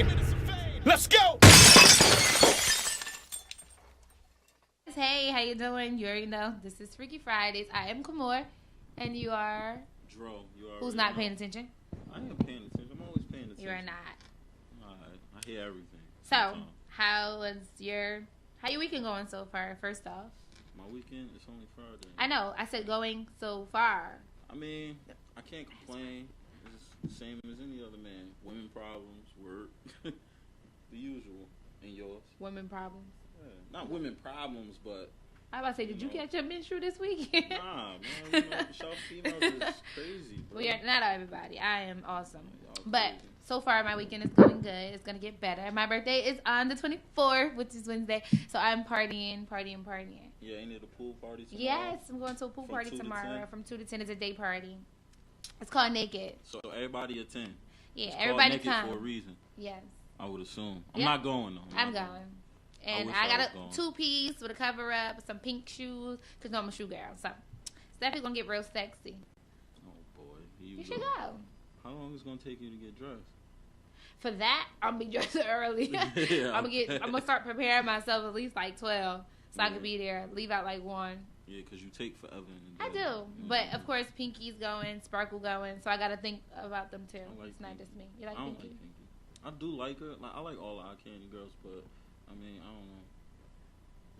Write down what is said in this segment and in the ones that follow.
fame. Let's go. Hey, how you doing? You already know this is Freaky Fridays. I am Kamor, and you are. Dro, you are. Who's not paying attention? I am paying attention. I'm always paying attention. You are not. Alright, I hear everything. So, how your weekend going so far? First off, my weekend is only Friday. I know. I said going so far. I mean, I can't complain. It's the same as any other man. Women problems, work, the usual. And yours? Women problems. Yeah. Not women problems, but. I was about to say, did you catch your menstrual this weekend? Nah, man. Y'all females is crazy, bro. Well, yeah, not everybody. I am awesome. Y'all But crazy. so far, my weekend is going good. It's going to get better. My birthday is on the 24th, which is Wednesday. So I'm partying. Yeah, ain't it a pool party tomorrow? Yes, I'm going to a pool From party 2 to tomorrow. 10? From 2 to 10 is a day party. It's called Naked. So everybody attend. Yeah, It's everybody called naked come. for a reason. Yes. I would assume. I'm Yep. not going though. I'm going. And wish I I got was a going. 2-piece with a cover up, some pink shoes, because I'm a shoe girl. So it's definitely going to get real sexy. Oh boy, You should go. How long is it gonna take you to get dressed? For that, I'm going to be dressed early. Yeah, I'm going to start preparing myself at least like 12 so I Yeah. can be there. Leave out like 1. Yeah, because you take forever. I do. But, of course, Pinky's going, Sparkle going, so I got to think about them, too. I like It's not Pinky. just me. You like I don't Pinky? like Pinky. I do like her. Like, I like all the eye candy girls, but I mean, I don't know.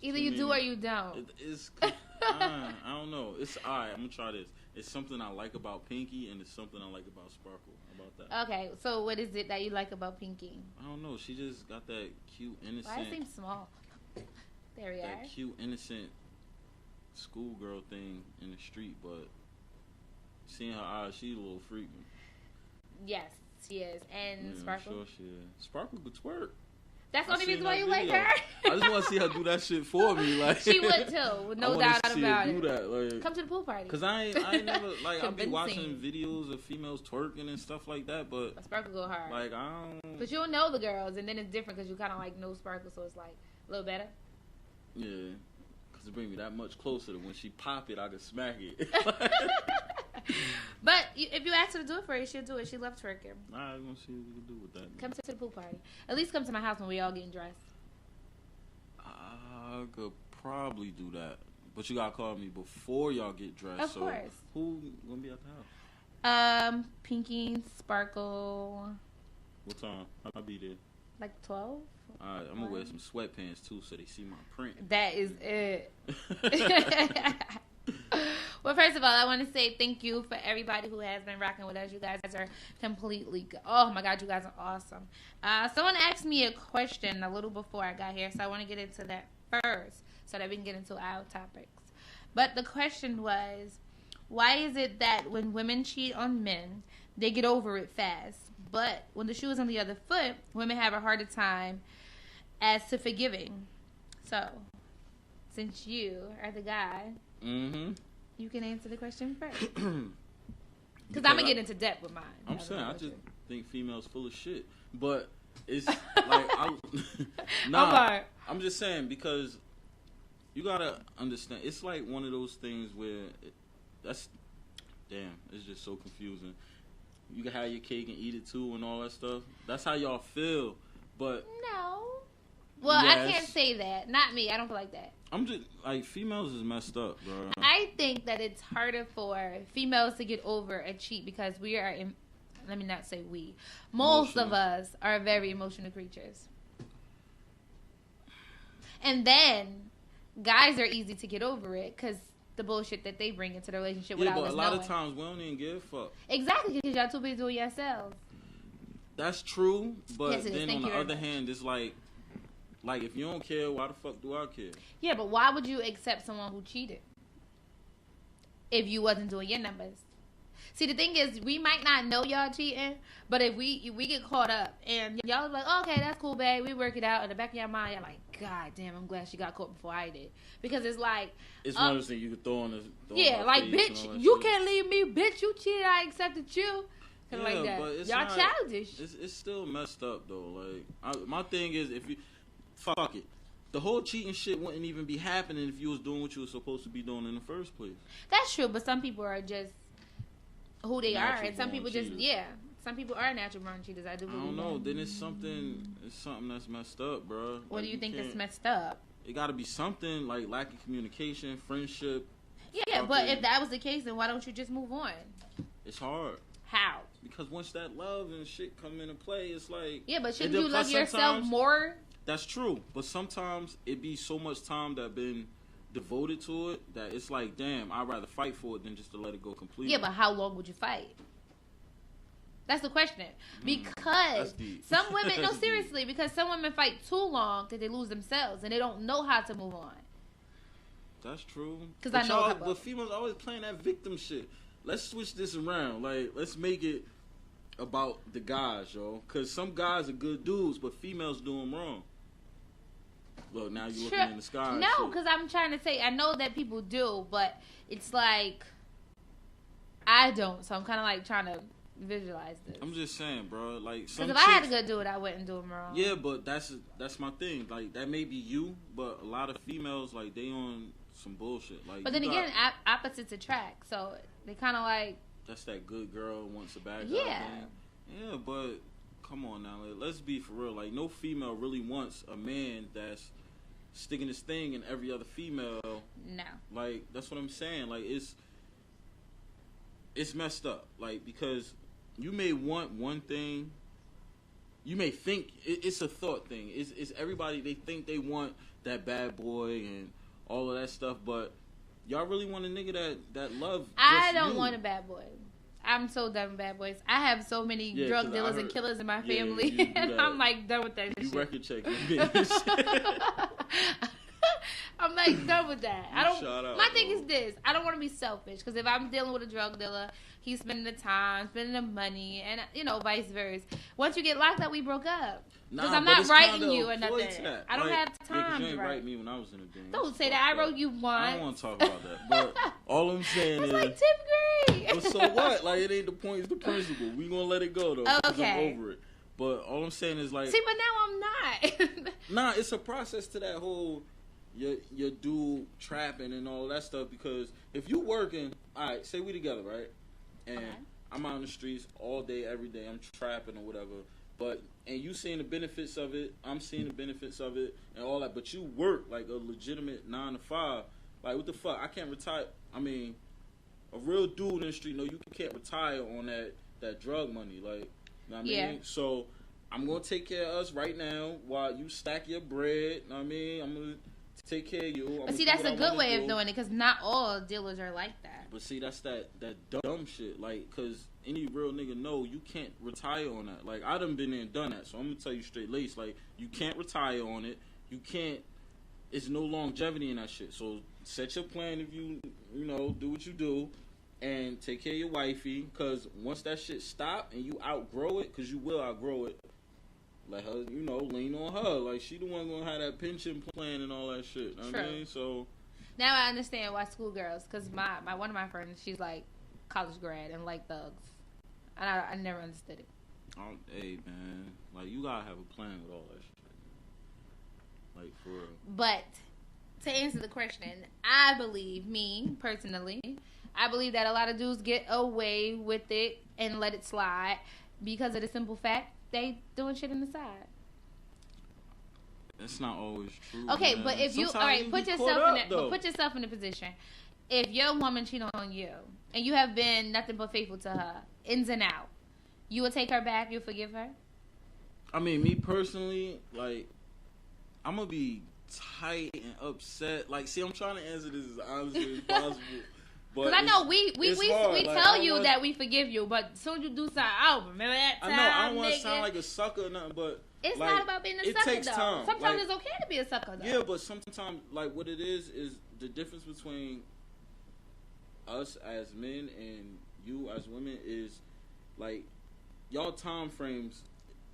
Either To you me, do or you don't. It's I don't know. It's alright. I'm gonna try this. It's something I like about Pinky, and it's something I like about Sparkle. How about that? Okay, so what is it that you like about Pinky? I don't know. She just got that cute, innocent. Why it seems small? There we are. That cute, innocent schoolgirl thing in the street, but seeing her eyes, she's a little freaky. Yes, she is. And Yeah, Sparkle? I'm sure she is. Sparkle could twerk. That's the I only seen reason why that you like video. her? I just want to see her do that shit for me. Like She would too, with no I wanna doubt see about her it. do that, like, Come to the pool party. Cause I ain't never like I'll be Convincing. watching videos of females twerking and stuff like that, but Sparkle go hard. like I don't. But you'll know the girls, and then it's different because you kind of like know Sparkle, so it's like a little better. Yeah, cause it bring me that much closer to when she pop it, I can smack it. But if you ask her to do it for you, she'll do it. She loves twerking. Alright, we'll see what we can do with that. Come to the pool party. At least come to my house when we all getting dressed. I could probably do that, but you gotta call me before y'all get dressed. Of so course. Who gonna be at the house? Pinky, Sparkle, What time? I'll be there. like 12. Alright, I'm gonna wear some sweatpants too, so they see my print. That is it. Well, first of all, I want to say thank you for everybody who has been rocking with us. You guys are completely good. Oh my God, you guys are awesome. Someone asked me a question a little before I got here, so I want to get into that first so that we can get into our topics. But the question was, why is it that when women cheat on men, they get over it fast, but when the shoe is on the other foot, women have a harder time as to forgiving? So, since you are the guy, you can answer the question first. Because I'm going to get into depth with mine. I'm saying, I just think females full of shit. But it's like, I'm just saying, because you got to understand, it's like one of those things where it's just so confusing. You can have your cake and eat it too and all that stuff. That's how y'all feel. But no. Well, I yes. can't say that. Not me. I don't feel like that. I'm just like, females is messed up, bro. I think that it's harder for females to get over a cheat because we are, let me not say we, most of us are very emotional creatures. And then guys are easy to get over it because the bullshit that they bring into the relationship without us knowing. Yeah, but a lot of times we don't even give a fuck. Exactly, because y'all too busy doing yourselves. That's true, but Yes, it is. then Thank on you the very other much. hand, it's like if you don't care, why the fuck do I care? Yeah, but why would you accept someone who cheated if you wasn't doing your numbers? See, the thing is, we might not know y'all cheating, but if we get caught up and y'all was like, oh, okay, that's cool, babe, we work it out. In the back of your mind, you're like, God damn, I'm glad she got caught before I did. Because it's like... It's one of those things you could throw on the... Yeah, like, bitch, you can't leave me. Bitch, you cheated, I accepted you. Yeah, Like that. but it's y'all not, childish. It's still messed up, though. Like, my thing is, if you... Fuck it. The whole cheating shit wouldn't even be happening if you was doing what you were supposed to be doing in the first place. That's true, but some people are just who they are, Natural and some born people just, cheaters. yeah. some people are natural born cheaters. I do believe. I don't know. that. Then it's something that's messed up, bro. What like, do you think can't- is messed up? It got to be something like lack of communication, friendship. Yeah, but if that was the case, then why don't you just move on? It's hard. How? Because once that love and shit come into play, it's like... Yeah, but shouldn't then you plus love yourself sometimes- more? That's true. But sometimes it be so much time that been devoted to it that it's like, damn, I'd rather fight for it than just to let it go completely. Yeah, but how long would you fight? That's the question. Because that's deep. some women, no, That's deep. seriously, because some women fight too long that they lose themselves and they don't know how to move on. That's true. 'Cause But I know a y'all- couple. But females always playing that victim shit. Let's switch this around. Like, let's make it about the guys, yo. Because some guys are good dudes, but females do them wrong. Look, now you're looking in the sky. and No, shit. because I'm trying to say, I know that people do, but it's like, I don't. So I'm kind of like trying to visualize this. I'm just saying, bro. Like, some Because if I had chicks- to go do it, I wouldn't do them wrong. Yeah, but that's my thing. Like, that may be you, but a lot of females, like, they on some bullshit. Like, But then you again, got- opposites attract. So they kind of like, that's that good girl wants a bad guy Yeah. thing. Yeah, but come on now. Like, let's be for real. Like, no female really wants a man that's sticking his thing in every other female. no. Like, that's what I'm saying. Like, it's messed up. Like, because you may want one thing. You may think it's a thought thing. It's everybody, they think they want that bad boy and all of that stuff, but y'all really want a nigga that love I just don't you. want a bad boy. I'm so done with bad boys. I have so many Yeah, drug 'cause dealers I and heard- killers in my yeah, family, you do and that. I'm like done with that You shit. record check me, bitch. I'm like done with that. I don't. Shout out, My thing bro. is this: I don't want to be selfish because if I'm dealing with a drug dealer, he's spending the time, spending the money, and vice versa. Once you get locked up, we broke up. Because I'm but not it's writing kinda you or employed nothing. to that. I don't Like, have yeah, 'cause time you to ain't write. write me when I was in the game. Don't That's say that. I fucked wrote up. you I don't once. want to talk about that. But all I'm saying It's is, like 10th grade. but so what? Like, it ain't the point, it's the principle. We gonna let it go though. 'Cause Okay. I'm over it. But all I'm saying is, like, See, but now I'm not. nah, it's a process to that whole your dude trapping and all that stuff. Because if you working, all right, say we together, right? And Okay. I'm out on the streets all day, every day. I'm trapping or whatever. And you seeing the benefits of it, I'm seeing the benefits of it, and all that. But you work like a legitimate 9 to 5. Like, what the fuck? I can't retire. I mean, a real dude in the street, no, you can't retire on that drug money. Like, you know what I Yeah. mean? So I'm gonna take care of us right now while you stack your bread. You know what I mean? I'm gonna take care of you. But see, that's a good way of doing it because not all dealers are like that. But see, that's that dumb shit. Like, cause any real nigga know you can't retire on that. Like, I done been there and done that. So I'm gonna tell you straight lace. Like, you can't retire on it. You can't. It's no longevity in that shit. So set your plan if you do what you do, and take care of your wifey. Cause once that shit stop and you outgrow it, cause you will outgrow it. Let her, lean on her. Like, she the one gonna have that pension plan and all that shit. Know what I True. mean? So Now I understand why schoolgirls, because my one of my friends, she's like college grad and like thugs, and I never understood it. hey man, like, you gotta have a plan with all that shit. Like, for real. But to answer the question, I believe, me personally, I believe that a lot of dudes get away with it and let it slide because of the simple fact they doing shit on the side. That's not always true. Okay, man. but if you, Sometimes all right, you put be yourself caught in up, that, though. put yourself in the position. If your woman cheat on you and you have been nothing but faithful to her, ins and out, you will take her back. You'll forgive her. I mean, me personally, like, I'm gonna be tight and upset. Like, see, I'm trying to answer this as honestly as possible. Because I know we it's hard. Like, tell I you want- that we forgive you, but as soon as you do something, oh, remember that time, I know I don't want to nigga? sound like a sucker or nothing, but It's like, not about being a it sucker, takes though. time. Sometimes Like, it's okay to be a sucker, though. yeah, but sometimes, like, what it is the difference between us as men and you as women is, like, y'all time frames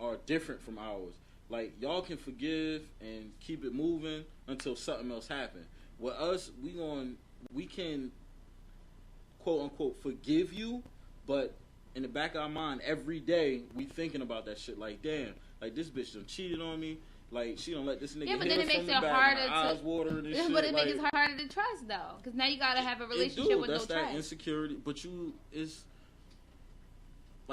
are different from ours. Like, y'all can forgive and keep it moving until something else happens. With us, we can quote unquote forgive you, but in the back of our mind every day we thinking about that shit. Like, damn, like, this bitch done cheated on me. Like, she don't let this nigga Yeah, but hit then her it makes from it the back, harder my eyes watering and Yeah, shit. but it like, makes it harder to trust, though. Because now you got to have a it relationship do. with That's no that trust. insecurity. But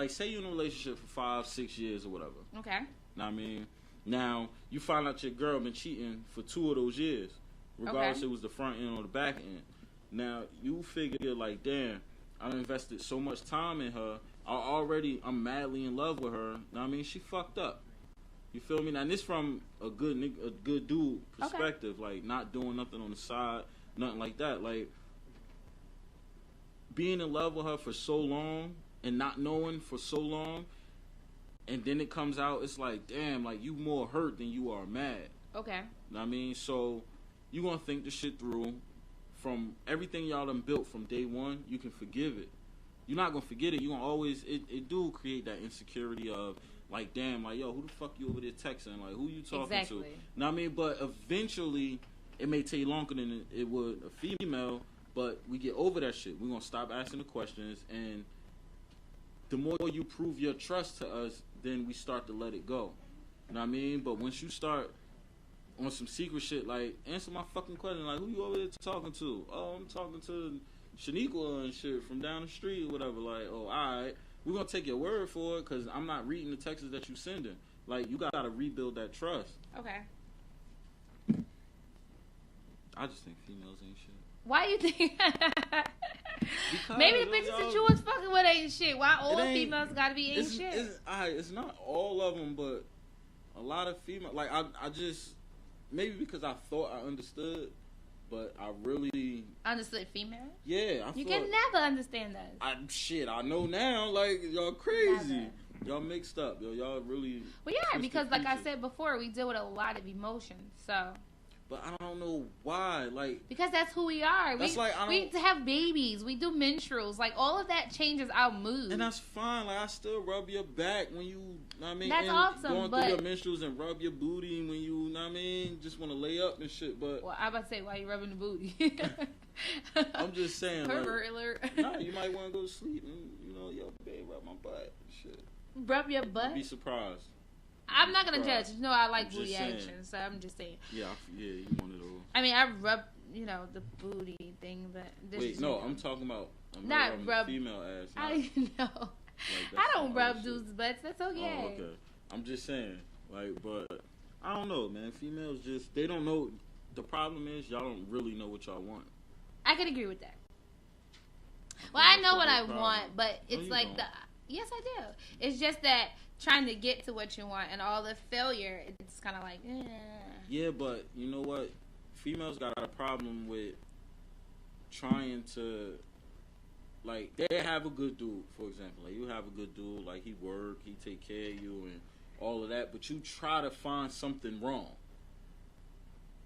like, say you're in a relationship for 5-6 years or whatever. Okay. Know what I mean? Now, you find out your girl been cheating for 2 of those years. Regardless if it was the front end or the back end. Now, you figure, like, damn, I invested so much time in her. I'm madly in love with her. Know what I mean? She fucked up. You feel me? Now, this from a good dude perspective. Okay. Like, not doing nothing on the side. Nothing like that. Like, being in love with her for so long and not knowing for so long, and then it comes out, it's like, damn, like, you more hurt than you are mad. Okay. Know what I mean? So, you gonna think the shit through. From everything y'all done built from day one, you can forgive it. You're not gonna forget it. You gonna always, it do create that insecurity of, like, damn, like, yo, who the fuck you over there texting? Like, who you talking to? Know what I mean? But eventually, it may take longer than it would a female, but we get over that shit. We're gonna stop asking the questions, and the more you prove your trust to us, then we start to let it go. You know what I mean? But once you start on some secret shit, like, answer my fucking question, like, who you over there talking to? Oh, I'm talking to Shaniqua and shit from down the street or whatever. Like, oh, alright, we're gonna take your word for it, because I'm not reading the texts that you sending. Like, you gotta rebuild that trust. Okay. I just think females ain't shit. Why you think? Maybe the bitches that you was fucking with ain't shit. Why all females gotta be ain't shit? It's not all of them, but a lot of females. Like, I just, maybe because I thought I understood, but I really understood female. Yeah, you can never understand that. I know now. Like, y'all crazy. Never. Y'all mixed up. Y'all really. Well, yeah, because like I said before, we deal with a lot of emotions. So. But I don't know why, like, because that's who we are. We have babies. We do menstruals. Like, all of that changes our mood. And that's fine. Like, I still rub your back when you, know what I mean? That's awesome. Going through your menstruals and rub your booty when you, know what I mean? Just want to lay up and shit. But well, I about to say, why you rubbing the booty? I'm just saying, pervert alert. Nah, you might want to go to sleep and, you know, yo, babe, rub my butt and shit. Rub your butt? You'd be surprised. I'm not gonna judge. You know, I like booty action, so I'm just saying. Yeah, you one of those. I mean, I rub, you know, the booty thing, but this wait, is, no, you know, I'm talking about. Not rub female ass. I know. Like, I don't rub dudes' butts. That's okay. Oh, okay. I'm just saying, like, but I don't know, man. Females just, they don't know. The problem is y'all don't really know what y'all want. I can agree with that. Well, I know what I want, but it's like don't. Yes, I do. It's just that trying to get to what you want and all the failure, it's kind of like, eh. Yeah, but you know what? Females got a problem with trying to, like, they have a good dude, for example. Like, you have a good dude, like, he work, he take care of you and all of that, but you try to find something wrong.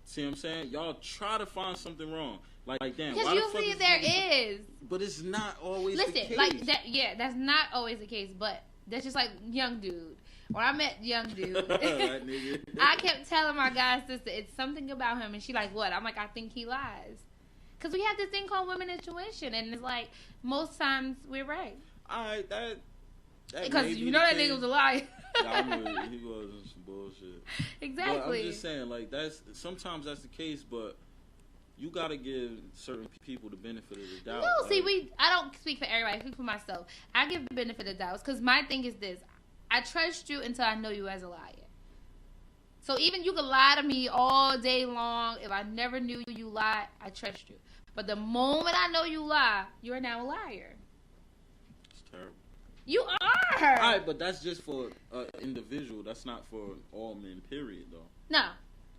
See what I'm saying? Y'all try to find something wrong. Like damn. Because usually there is. But it's not always the case. Listen, like that. Yeah, that's not always the case. But that's just like young dude. When I met young dude, I kept telling my guy sister, it's something about him, and she like, what? I'm like, I think he lies. Because we have this thing called women intuition, and it's like most times we're right. Alright, that because you know that nigga was a liar. Nah, he was some bullshit. Exactly. But I'm just saying, like, sometimes that's the case, but you gotta give certain people the benefit of the doubt. No, see, I don't speak for everybody. I speak for myself. I give the benefit of the doubt because my thing is this: I trust you until I know you as a liar. So even you could lie to me all day long. If I never knew you lied, I trust you. But the moment I know you lie, you are now a liar. It's terrible. You are. All right, but that's just for an individual. That's not for all men, period, though. No.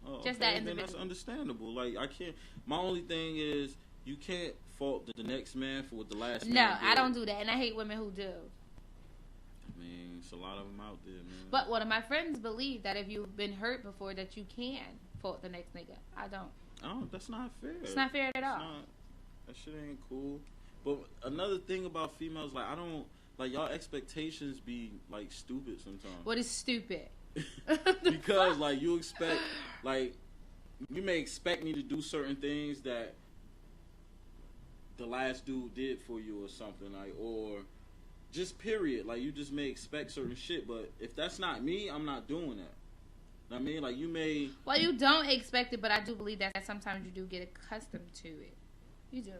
Oh, just okay. that individual. Then that's understandable. Like, I can't. My only thing is, you can't fault the next man for what the last man did. No, I don't do that, and I hate women who do. I mean, it's a lot of them out there, man. But one of my friends believe that if you've been hurt before, that you can fault the next nigga. I don't. Oh, that's not fair. It's not fair at all. That shit ain't cool. But another thing about females, like, I don't. Like, y'all expectations be, like, stupid sometimes. What is stupid? Because, like, you expect, like, you may expect me to do certain things that the last dude did for you or something, like, or just period. Like, you just may expect certain shit, but if that's not me, I'm not doing that. I mean, like, you may. Well, you don't expect it, but I do believe that sometimes you do get accustomed to it. You do.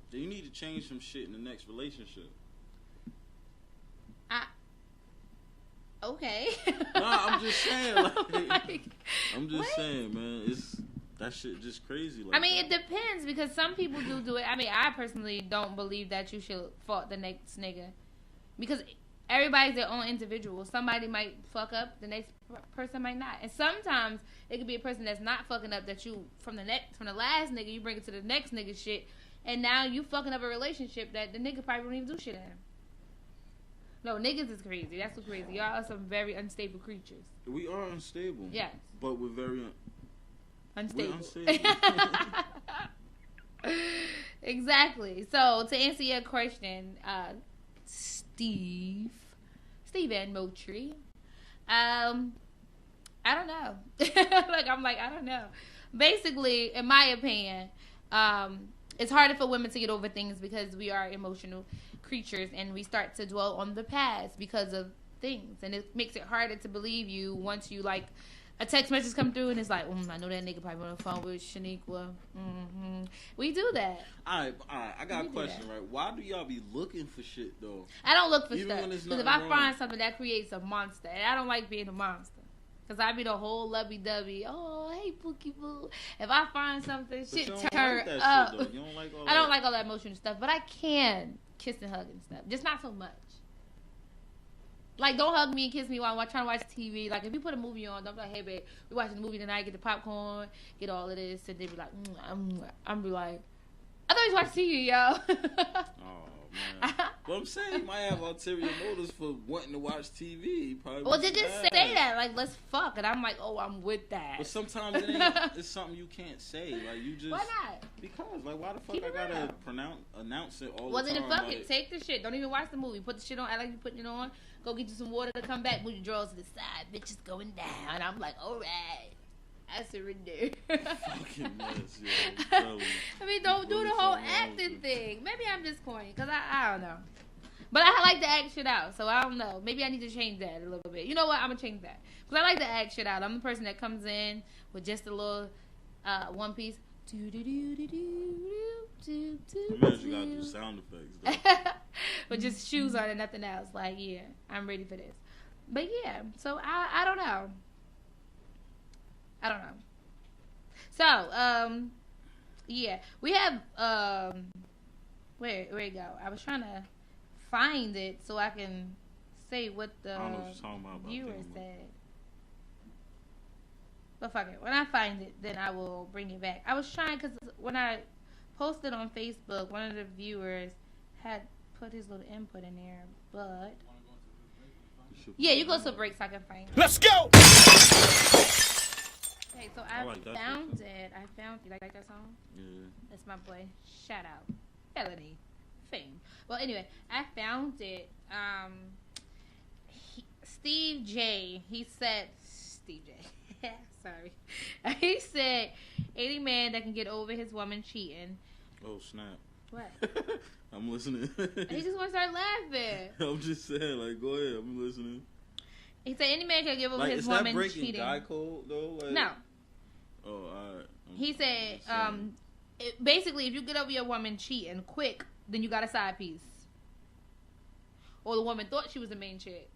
You need to change some shit in the next relationship. Okay. Nah, I'm just saying. Like, I'm just what? saying, man. That shit just crazy. Like I mean, it depends because some people do it. I mean, I personally don't believe that you should fuck the next nigga because everybody's their own individual. Somebody might fuck up, the next person might not. And sometimes it could be a person that's not fucking up that you from the last nigga you bring it to the next nigga shit, and now you fucking up a relationship that the nigga probably won't even do shit in. No, niggas is crazy. That's what's crazy. Y'all are some very unstable creatures. We are unstable. Yes. But we're very unstable. We're unstable. Exactly. So to answer your question, Steve and Moultrie, I don't know. I don't know. Basically, in my opinion, it's harder for women to get over things because we are emotional creatures and we start to dwell on the past because of things, and it makes it harder to believe you once you like a text message come through and it's like, I know that nigga probably on the phone with Shaniqua. Mm-hmm. We do that. All right. I got a question, right? Why do y'all be looking for shit though? I don't look for Even stuff when it's because if nothing I wrong. find something that creates a monster, and I don't like being a monster. Cause I be the whole lovey-dovey. Oh, hey, Pookie Boo. If I find something, But shit you don't turn like that up. shit, though. You don't like all I don't that. like all that emotional stuff, but I can kiss and hug and stuff. Just not so much. Like, don't hug me and kiss me while I'm trying to watch TV. Like, if you put a movie on, don't be like, hey, babe, we watching the movie tonight, get the popcorn, get all of this, and they be like, I'm be like, I thought you was watching TV, yo. Oh, man. But I'm saying he might have ulterior motives for wanting to watch TV. He probably Well, wants they just to say that, like, let's fuck. And I'm like, oh, I'm with that. But sometimes it ain't, it's something you can't say. Like, you just... Why not? Because, like, why the fuck Keep I it gotta real. announce it all Well, the then time? fuck like, it. Take the shit. Don't even watch the movie. Put the shit on. Act like you putting it on. Go get you some water to come back. Move your drawers to the side. Bitch is going down. I'm like, all right. I surrender. Fucking mess, yo. I'm telling you. I mean, don't do Really the whole something wrong with acting you. thing. Maybe I'm just corny. Because I don't know. But I like to act shit out. So I don't know. Maybe I need to change that a little bit. You know what? I'm going to change that. Because I like to act shit out. I'm the person that comes in with just a little one piece. Imagine you gotta do sound effects, though. With just shoes on and nothing else. Like, yeah, I'm ready for this. But yeah, so I don't know. I don't know. So, yeah, we have, where it go? I was trying to find it so I can say what the I don't know what you're talking about. viewer said. But fuck it. When I find it, then I will bring it back. I was trying, because when I posted on Facebook, one of the viewers had put his little input in there, but... Yeah, you go to a break so I can find it. Let's go! Okay, so I I like that found shit, it. You like that song? Yeah. That's my boy. Shout out. Felony. Fame. Well, anyway, I found it. Steve J. He said... Steve J. Sorry. He said, any man that can get over his woman cheating. Oh, snap. What? I'm listening. He just want to start laughing. I'm just saying, like, go ahead. I'm listening. He said any man can get over Like, his is that woman breaking cheating. guy code, though? Like, No. Oh, all right. He said, basically, if you get over your woman cheating quick, then you got a side piece. Or the woman thought she was the main chick.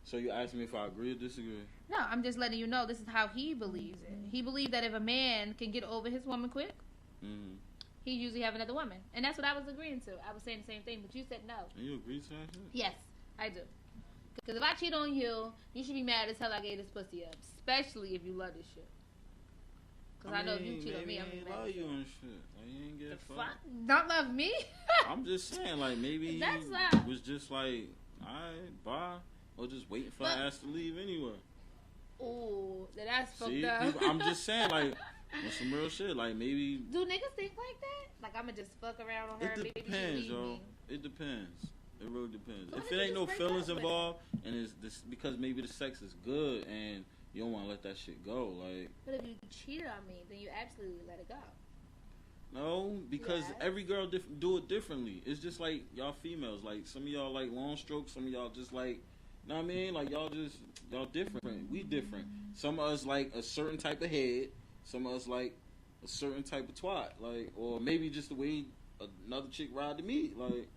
So you asked me if I agree or disagree? No, I'm just letting you know this is how he believes it. He believed that if a man can get over his woman quick, he usually have another woman. And that's what I was agreeing to. I was saying the same thing, but you said no. And you agree to that shit? Yes, I do. Because if I cheat on you, you should be mad as hell I gave this pussy up. Especially if you love this shit. Because I know if you cheat on me, I'm maybe gonna be mad. love you and shit. Like, you ain't get fucked. Don't love me? I'm just saying, like, maybe That's he not- was just like, alright, bye. Or just waiting for But- her ass to leave anyway. Ooh, that's fucked See, up. I'm just saying, like, on some real shit, like, maybe... Do niggas think like that? Like, I'm gonna just fuck around on her and It maybe depends, she'll leave yo. me. It depends. It really depends. But If what it if ain't you no just break feelings up with involved, and it's this because maybe the sex is good, and you don't want to let that shit go, like... But if you cheated on me, then you absolutely let it go. No, because Yes. every girl do it differently. It's just like y'all females. Like, some of y'all like long strokes, some of y'all just like... Know what I mean? Like, y'all different. We different. Some of us like a certain type of head. Some of us like a certain type of twat. Like, or maybe just the way another chick ride the meat. Like,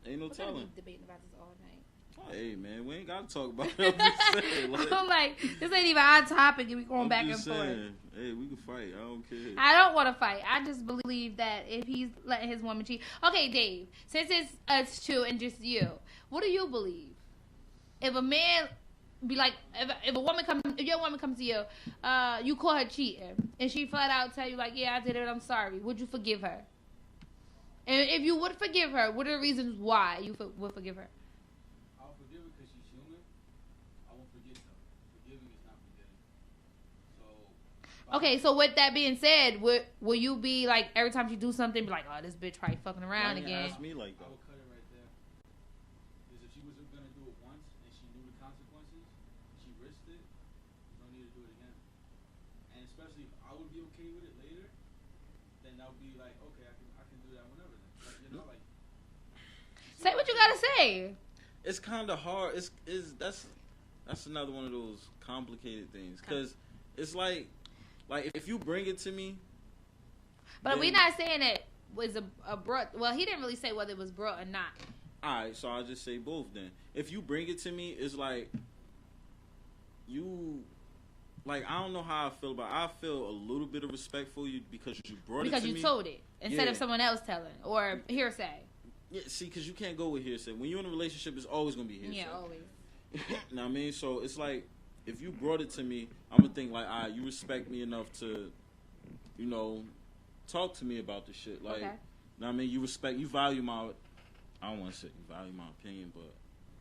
ain't no We're gonna telling. be debating about this all night. Hey man, we ain't gotta talk about it. I'm just saying, I'm like, this ain't even our topic, and we going back and forth. Hey, we can fight. I don't care. I don't want to fight. I just believe that if he's letting his woman cheat. Okay, Dave. Since it's us two and just you, what do you believe? If a man be like, if your woman comes to you, you call her cheating, and she flat out tell you like, yeah, I did it, I'm sorry. Would you forgive her? And if you would forgive her, what are the reasons why you would forgive her? I'll forgive her because she's human. I won't forget her. Forgiving is not forgetting. So. Okay, so with that being said, will you be like every time she do something, be like, oh, this bitch probably fucking around again? Ask me like that. I would cut it right there. Because if she was gonna do it once and she knew the consequences, she risked it. No need to do it again. And especially if I would be okay with it later, then that would be like, okay, I can do that whenever. Then. Like, you know, like. Say what you gotta say. It's kind of hard. That's another one of those complicated things because it's like if you bring it to me. But we're not saying it was a brought. Well, he didn't really say whether it was brought or not. All right, so I'll just say both then. If you bring it to me, it's like you. Like, I don't know how I feel about it. I feel a little bit of respect for you because you brought it to me. Because you told it instead of someone else telling or hearsay. Yeah, see, because you can't go with hearsay. When you're in a relationship, it's always going to be hearsay. Yeah, always. Know what I mean? So, it's like, if you brought it to me, I'm going to think, like, all right, you respect me enough to, you know, talk to me about this shit. Like, okay. Know what I mean? You value my, I don't want to say you value my opinion, but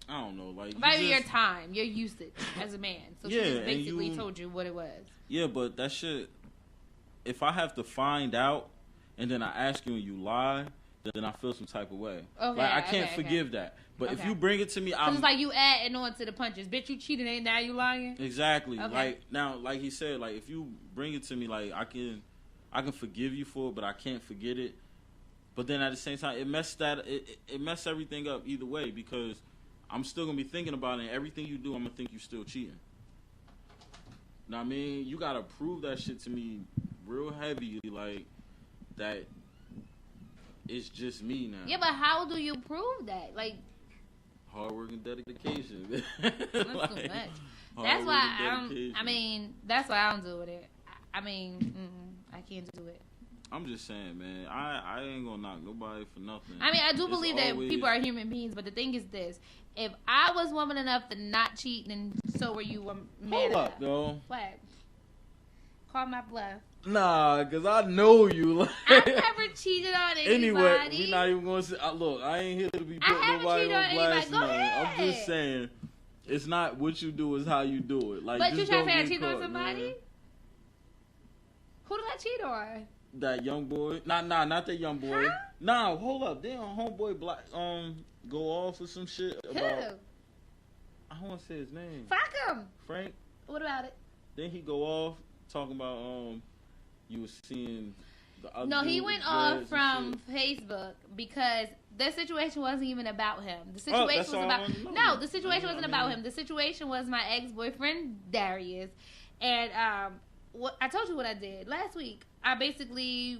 I don't know. Like, value your time, your usage as a man. So yeah, she just basically told you what it was. Yeah, but that shit, if I have to find out and then I ask you and you lie, then I feel some type of way. Okay, like, I can't forgive that. But if you bring it to me, it's like you adding on to the punches. Bitch, you cheated, ain't now you lying? Exactly. Okay. Like, now, like he said, like, if you bring it to me, like, I can forgive you for it, but I can't forget it. But then at the same time, it messed everything up either way because I'm still going to be thinking about it, and everything you do, I'm going to think you still cheating. Know what I mean? You got to prove that shit to me real heavy, like, that it's just me now. Yeah, but how do you prove that? Like, hard work and dedication. That's too much. That's why that's why I don't do it. I mean, I can't do it. I'm just saying, man. I ain't gonna knock nobody for nothing. I mean, I do believe that people are human beings, but the thing is this: if I was woman enough to not cheat, then so were you, man. Hold up, though. What? Call my bluff. Nah, cause I know you. I've never cheated on anybody. Anyway, we not even gonna say. Look, I ain't here to be putting nobody on blast. I'm just saying, it's not what you do; it's how you do it. Like, but you trying to say I cheated caught, on somebody? Man. Who did I cheat on? That young boy. Not that young boy. Huh? Nah, hold up. Damn, homeboy black go off or some shit about. Who? I don't want to say his name. Fuck him. Frank. What about it? Then he go off talking about you was seeing the other. No, he went off from Facebook because the situation wasn't even about him. The situation was about the situation wasn't about him. The situation was my ex-boyfriend Darius, and what I told you what I did last week. I basically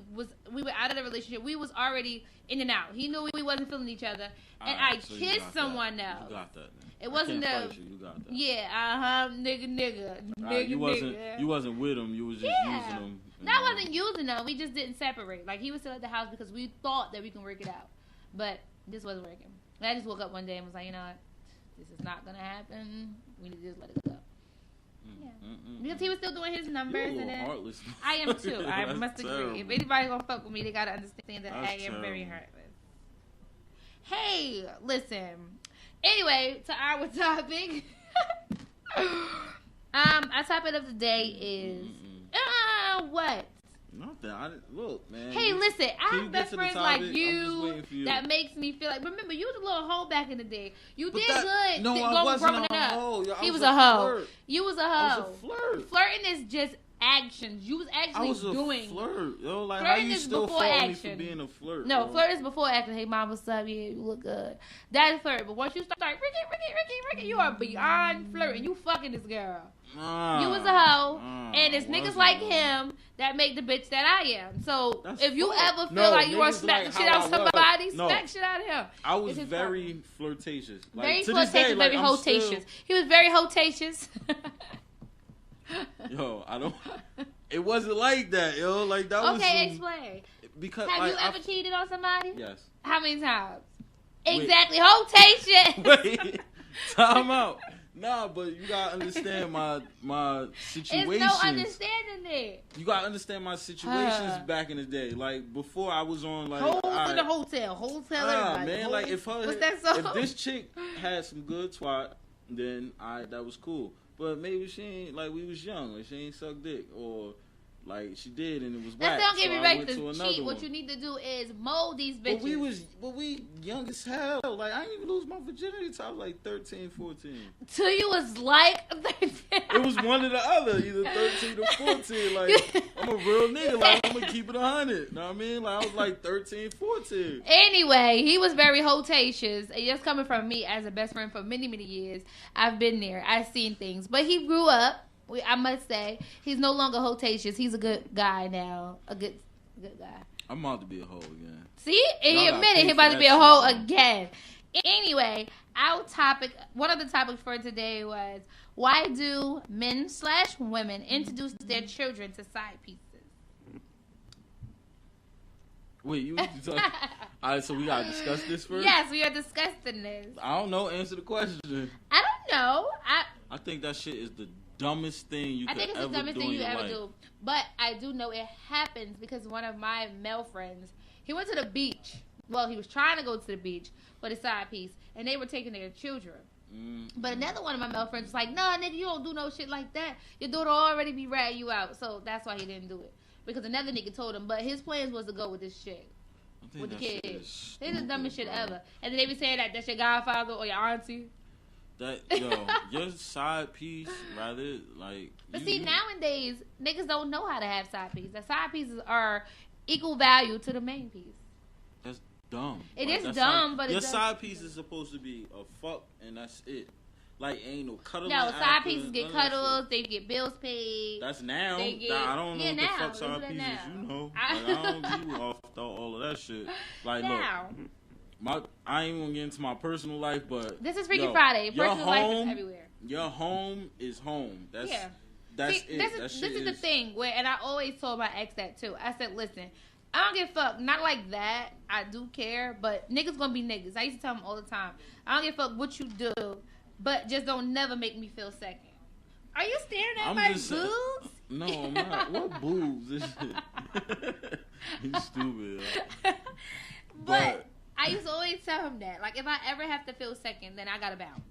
we were out of the relationship. We was already in and out. He knew we wasn't feeling each other, and I kissed someone else. You got that. Man. It wasn't you got that. Yeah, nigga. You wasn't with him. You was just using him. No, I wasn't using him. We just didn't separate. Like, he was still at the house because we thought that we can work it out, but this wasn't working. And I just woke up one day and was like, you know what, this is not gonna happen. We need to just let it go. Yeah. Because he was still doing his numbers. You're a little heartless. I am too. I must agree. Terrible. If anybody gonna fuck with me, they gotta understand that That's I am very terrible. heartless. Hey, listen. Anyway, to our topic. Our topic of the day is what? Nothing. Look, man. Hey, listen. I have best friends like you you that makes me feel like. Remember, you was a little hoe back in the day. You did No, good. I wasn't growing a up. hoe. He was a hoe. Flirt. You was a hoe. I was a flirt. Flirting is just actions. You was I actually was a doing. flirt, yo. Like, how Flirting you is still before fault me action. for being a flirt? No, bro? flirt is before acting. Hey, mom, what's up? Yeah, you look good. That's flirt. But once you start, Ricky, you are beyond flirting. You fucking this girl. Nah, You was a hoe, nah, and it's niggas wasn't, like bro. him that make the bitch that I am. So That's if you fucked. ever feel No, like you are niggas smacking like shit how out I of was. somebody, No. smack shit out of him. I was It's his very problem. flirtatious. Like, Very to this flirtatious, day, like, very I'm hotacious. still- He was very hotacious. Yo, I don't. It wasn't like that, yo. Like that was. Okay, explain. Because Have like, you ever cheated on somebody? Yes. How many times? Wait. Exactly, hotacious. Wait, time out. Nah, but you gotta understand my situation. There's no understanding it. You gotta understand my situations back in the day. Like before, I was on like. Hoes alright, in the hotel, everybody. man, Hoes. like if What's that song? if this chick had some good twat, then that was cool. But maybe she ain't, like, we was young, like she ain't suck dick, or like she did and it was whack. That's not so giving I me right went to to another cheat. What one. you need to do is mold these bitches. But we young as hell. Like I didn't even lose my virginity till I was like 13, 14. Till you was like 13. It was one or the other, either 13 or 14. Like I'm a real nigga. Like I'm gonna keep it 100. Know what I mean? Like I was like 13, 14. Anyway, he was very hotacious. And just coming from me as a best friend for many, many years, I've been there. I've seen things. But he grew up. I must say, he's no longer hotacious. He's a good guy now. A good guy. I'm about to be a hoe again. See? And he Y'all gotta admitted pay he for about to that be a shit, hoe man. again. Anyway, our topic, one of the topics for today was, why do men/women introduce their children to side pieces? Wait, you talking? All right, so we gotta discuss this first. Yes, we are discussing this. I don't know. Answer the question. I don't know. I think that shit is the dumbest thing you I could think it's ever the dumbest do thing in you your ever life. do. But I do know it happens because one of my male friends, he went to the beach. Well, he was trying to go to the beach with a side piece, and they were taking their children. But another one of my male friends was like, nah, nigga, you don't do no shit like that. Your daughter already be ratting you out. So that's why he didn't do it. Because another nigga told him, but his plans was to go with this chick. I think With the that shit kids. is They the dumbest shit stupid, bro. ever. And then they be saying that that's your godfather or your auntie. That your side piece, rather like. But see, nowadays, niggas don't know how to have side pieces. The side pieces are equal value to the main piece. That's dumb. It Like, is that's dumb, like, but it your does- side piece is supposed to be a fuck, and that's it. Like ain't no cuddling. No, side after, pieces get none of that cuddles. shit. They get bills paid. That's now. They get- I don't know yeah, what the now. fuck side Isn't it pieces now? you know. Like, I don't do off all of that shit. Like Now, look, I ain't gonna get into my personal life, but this is Freaky yo, Friday. your Personal life is home- everywhere. Your home is home. That's Yeah. that's See, it. this That is shit this is the thing where, and I always told my ex that too. I said, listen, I don't give a fuck. Not like that. I do care, but niggas gonna be niggas. I used to tell them all the time. I don't give a fuck what you do, but just don't never make me feel second. Are you staring at I'm my just- boobs? No, I'm not. What boobs? This shit. He's stupid. But I used to always tell him that. Like, if I ever have to feel second, then I gotta bounce.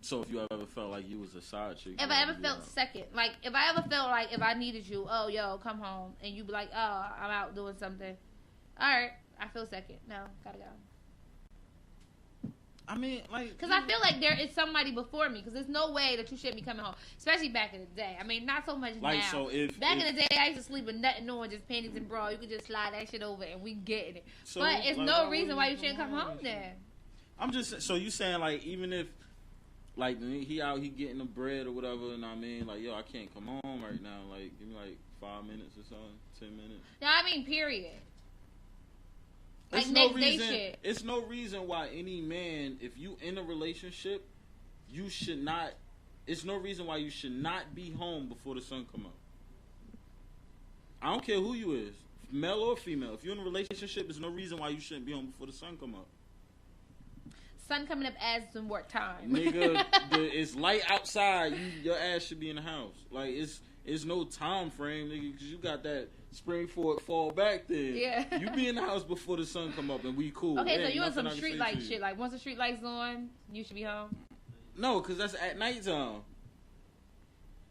So if you ever felt like you was a side chick, If I ever felt second, like if I ever felt like if I needed you, oh yo, come home, and you be like, oh, I'm out doing something. All right, I feel second. No, gotta go. I mean, like, Because I feel like there is somebody before me. Because there's no way that you shouldn't be coming home, especially back in the day. I mean, not so much like now. so if Back if, in the day, I used to sleep with nothing on, just panties and bra. You could just slide that shit over, and we getting it. so, But it's like, no reason why you shouldn't come home then. then. I'm just so you saying like even if like he out he getting the bread or whatever, and I mean like yo I can't come home right now. Like give me like 5 minutes or something, 10 minutes. No, I mean period. Like It's next no day reason. shit. It's no reason why any man, if you in a relationship, you should not. It's no reason why you should not be home before the sun come up. I don't care who you is, male or female. If you're in a relationship, there's no reason why you shouldn't be home before the sun come up. Sun coming up adds some more time. Nigga, it's light outside. Your ass should be in the house. Like it's no time frame, nigga, because you got that spring forward, fall back there. Yeah. You be in the house before the sun come up, and we cool. Okay, There so ain't you on nothing some I can street say light to you. shit. Like once the street lights on, you should be home. No, because that's at nighttime.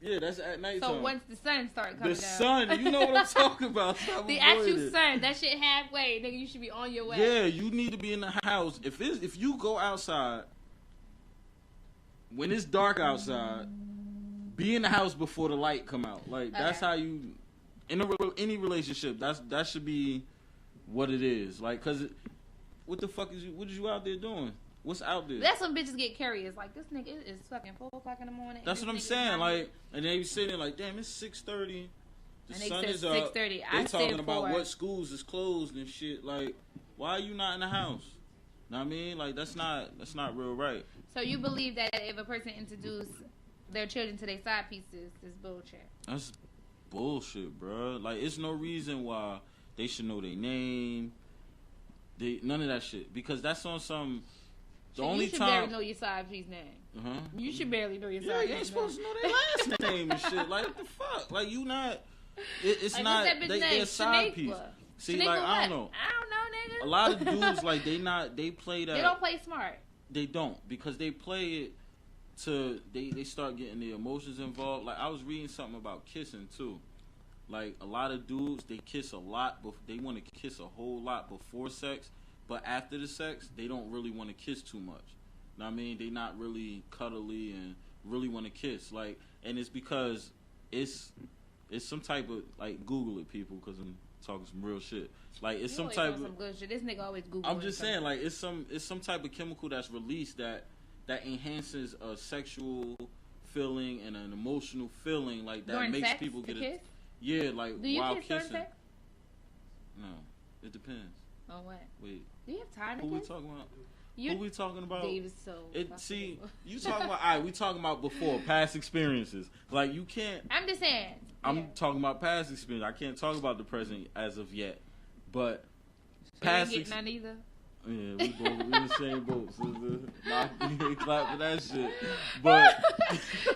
Yeah, that's at nighttime. So once the sun starts coming the down, sun, you know what I'm talking about. Stop the avoiding actual it. sun, that shit halfway, nigga, you should be on your way. Yeah, you need to be in the house. If you go outside when it's dark outside, be in the house before the light come out. Like that's Okay. how you in any relationship. That should be what it is. Like, cause what the fuck what is you out there doing? What's out there? That's when bitches get curious. Like, this nigga is fucking 4 o'clock in the morning. That's what I'm saying. Like, and they be sitting there like, damn, it's 6:30. The And they sun said is up. 6:30. They I talking said about 4. what schools is closed and shit. Like, why are you not in the house? Know what I mean? Like, that's not real right. So you believe that if a person introduced their children to their side pieces, is bullshit? That's bullshit, bro. Like, it's no reason why they should know their name. None of that shit, because that's on some. The only you should time. barely know your side piece name. You should barely know your Yeah, side you piece ain't supposed to know their last name and shit. Like, what the fuck? Like, you not. It's Like, not. what's that bitch They name? a side Shaniqua. piece. See, Shaniqua like, what? I don't know. I don't know, nigga. A lot of dudes, like, they play that. They don't play smart. They don't, because they play it to they start getting their emotions involved. Like, I was reading something about kissing too. Like, a lot of dudes, they kiss a lot, but they want to kiss a whole lot before sex, but after the sex, they don't really want to kiss too much. Know what I mean? They not really cuddly and really want to kiss. Like, and it's because it's some type of, like, Google it, people, because I'm talking some real shit. Like, it's You some always type on of. some good shit. This nigga always Google. I'm just saying, like, it's some type of chemical that's released that enhances a sexual feeling and an emotional feeling, like that During makes sex, people get kiss? Yeah, like Do you while kiss during kissing. sex? No, it depends. Oh what? Wait, Do you have time to who we kiss? talking about? You, Who we talking about? Dave is so. See, you talking about. All right, we talking about before past experiences. Like, you can't. I'm just saying. I'm Yeah. talking about past experience. I can't talk about the present as of yet, but So past. you ain't getting none either. Yeah, we both in the same boat, sister. Nah, you ain't clap for that shit. But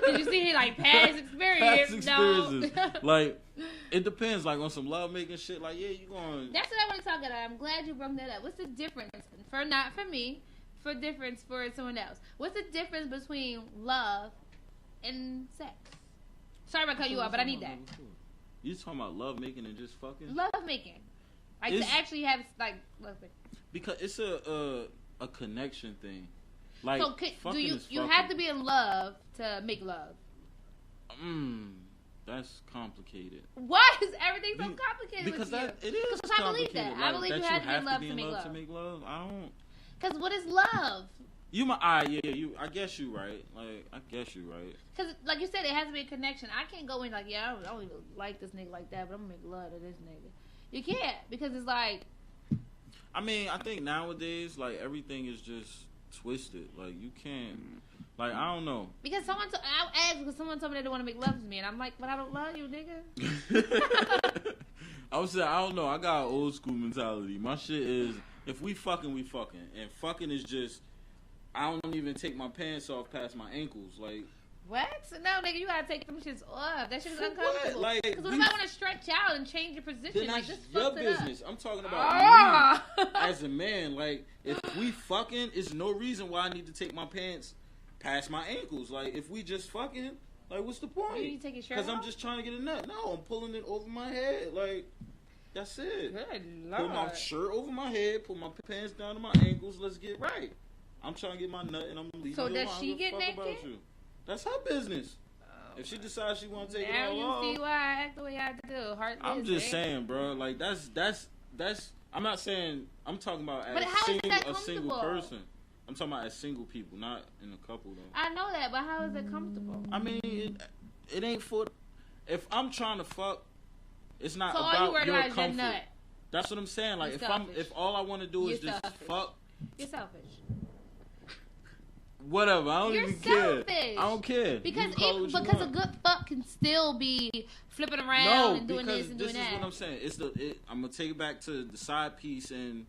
Did you see he like past experience? past experiences, No. like, it depends. Like, on some love making shit. Like, yeah, you going. That's what I want to talk about. I'm glad you brought that up. What's the difference for not for me, for difference for someone else? What's the difference between love and sex? Sorry if I cut you off, but I need that. You talking about love making and just fucking? Love making, like It's- to actually have like love making. Because it's a connection thing. Like, So do fucking you is you fucking. have to be in love to make love? That's complicated. Why is everything so Be- complicated Because with you? that it is Because I believe complicated. that. I believe you have to be in love to make love. to make love. I don't. Because what is love? You might. Yeah. I guess you right. Like, I guess you right. Because, like you said, it has to be a connection. I can't go in like, yeah, I don't even like this nigga like that, but I'm gonna make love to this nigga. You can't, because it's like, I mean, I think nowadays, like, everything is just twisted. Like, you can't. Like, I don't know. because I asked because someone told me they don't want to make love to me, and I'm like, but I don't love you, nigga. I would say, I don't know. I got an old school mentality. My shit is, if we fucking, we fucking. And fucking is just, I don't even take my pants off past my ankles. Like, What? No, nigga, you gotta take them shits off. That shit is For what? uncomfortable. Like, Because what we- if I want to stretch out and change your position? then Like, that's this your fucks it up. business. I'm talking about Ah. me as a man. Like, if we fucking, it's no reason why I need to take my pants past my ankles. Like, if we just fucking, like, what's the point? You need to take your shirt Because I'm off? just trying to get a nut. No, I'm pulling it over my head. Like, that's it. Good Put my lord. shirt over my head, put my pants down to my ankles. Let's get right. I'm trying to get my nut, and I'm leaving. So you does alone. I she don't give a get fuck naked? about you. That's her business. If she decides she want to take Now it all you off, see why I act the way I do. Heartless. I'm just eh? saying, bro. Like, that's. I'm not saying. I'm talking about But as how is that a single comfortable? person. I'm talking about as single people, not in a couple though. I know that, but how is it comfortable? I mean, it ain't for. If I'm trying to fuck, it's not So all you about worried your about is your comfort. nut. That's what I'm saying. Like, You're selfish. if all I want to do is You're just selfish. fuck, You're selfish. whatever. I don't You're even selfish. care. I don't care. Because You can call it what you because a want. good fuck can still be flipping around No, and doing because this and this doing is that. what I'm saying. I'm gonna take it back to the side piece and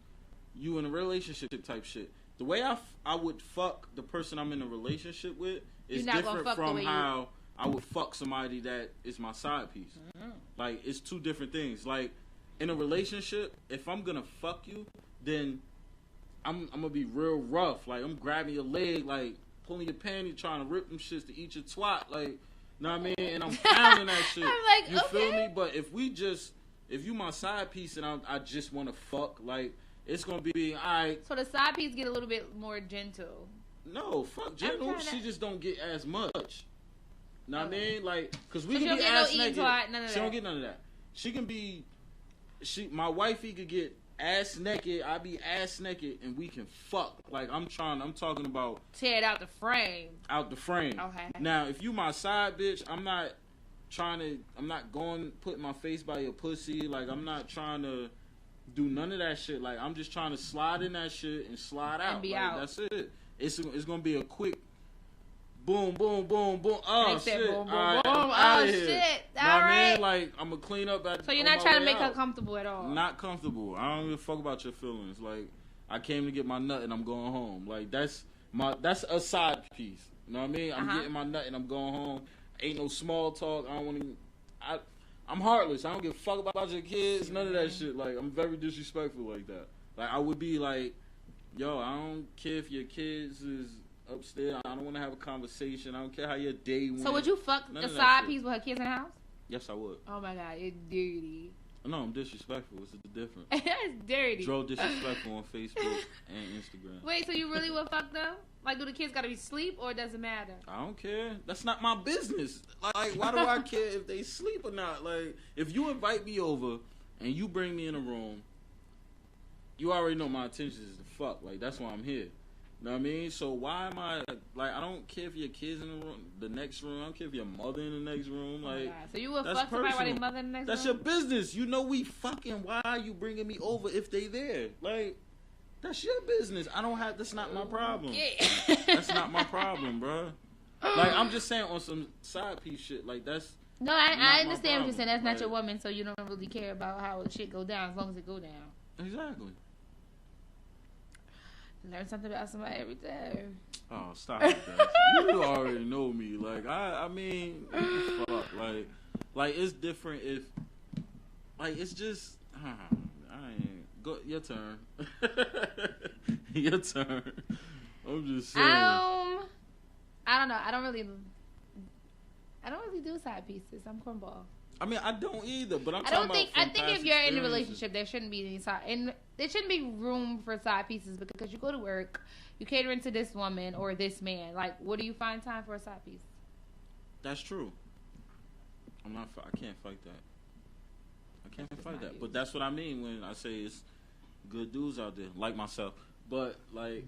you in a relationship type shit. The way I would fuck the person I'm in a relationship with is You're not gonna different fuck the from way you- how I would fuck somebody that is my side piece. Mm-hmm. Like, it's two different things. Like, in a relationship, if I'm gonna fuck you, then I'm gonna be real rough. Like, I'm grabbing your leg, like pulling your panty, trying to rip them shits to eat your twat. Like, know what I mean? And I'm pounding that shit. I'm like, you feel okay. me? But if you my side piece and I just want to fuck, like, it's gonna be alright. So the side piece get a little bit more gentle. No, fuck gentle. trying to- She just don't get as much. Know what I mean? Like, cause we So she can don't be get no ass eating naked. twat, none of She that. don't get none of that. She can be. My wifey could get ass naked. I be ass naked, and we can fuck. Like I'm talking about Tear it out the frame. out the frame. Okay. Now, if you my side bitch, I'm not going putting my face by your pussy. Like I'm not trying to do none of that shit. Like I'm just trying to slide in that shit and slide out. And be like, out. That's it. It's gonna be a quick boom, boom, boom, boom. Oh They said shit! boom, boom, All right, boom. I'm Oh, outta here. shit. Know what All I right. mean? Like I'm gonna clean up at. So you're on not my trying to way make her out. comfortable at all. Not comfortable. I don't give a fuck about your feelings. Like I came to get my nut and I'm going home. Like that's a side piece. You know what I mean? I'm getting my nut and I'm going home. Ain't no small talk. I don't want to. I'm heartless. I don't give a fuck about your kids. None of that shit. Like I'm very disrespectful like that. Like I would be like, yo, I don't care if your kids is upstairs. I don't want to have a conversation. I don't care how your day went. So would you fuck None a of that side shit. piece with her kids in the house? Yes, I would. Oh my god, you're dirty. No, I'm disrespectful. What's the difference? That's dirty. Dro disrespectful on Facebook and Instagram. Wait, so you really would fuck them? Like, do the kids gotta be asleep or it doesn't matter? I don't care. That's not my business. Like, why do I care if they sleep or not? Like, if you invite me over and you bring me in a room, you already know my intentions is to fuck. Like, that's why I'm here. You know what I mean? So why am I like? I don't care if your kids in the room, the next room. I don't care if your mother in the next room. Oh my Like, God. So you would that's fuck somebody while they personal. mother in the next that's room? your business. You know we fucking. Why are you bringing me over if they there? Like, that's your business. I don't have. That's not my problem. Yeah. That's not my problem, bro. Like I'm just saying on some side piece shit. Like that's No, not I my understand what you're saying. That's problem. not your Like, woman, so you don't really care about how shit go down as long as it go down. Exactly. Learn something about somebody every day. Oh, stop it, guys. You already know me. Like I mean, what the fuck? Like it's different if, like it's just. I ain't go. Your turn. Your turn. I'm just saying. I don't know. I don't really do side pieces. I'm cornball. I mean, I don't either. But I'm I talking don't think. about I from think past if you're in a experiences. relationship, there shouldn't be any side, and there shouldn't be room for side pieces because you go to work, you catering to this woman or this man. Like, what do you find time for a side piece? That's true. I'm not. I can't fight that. I can't That's fight not that. you. But that's what I mean when I say it's good dudes out there, like myself. But like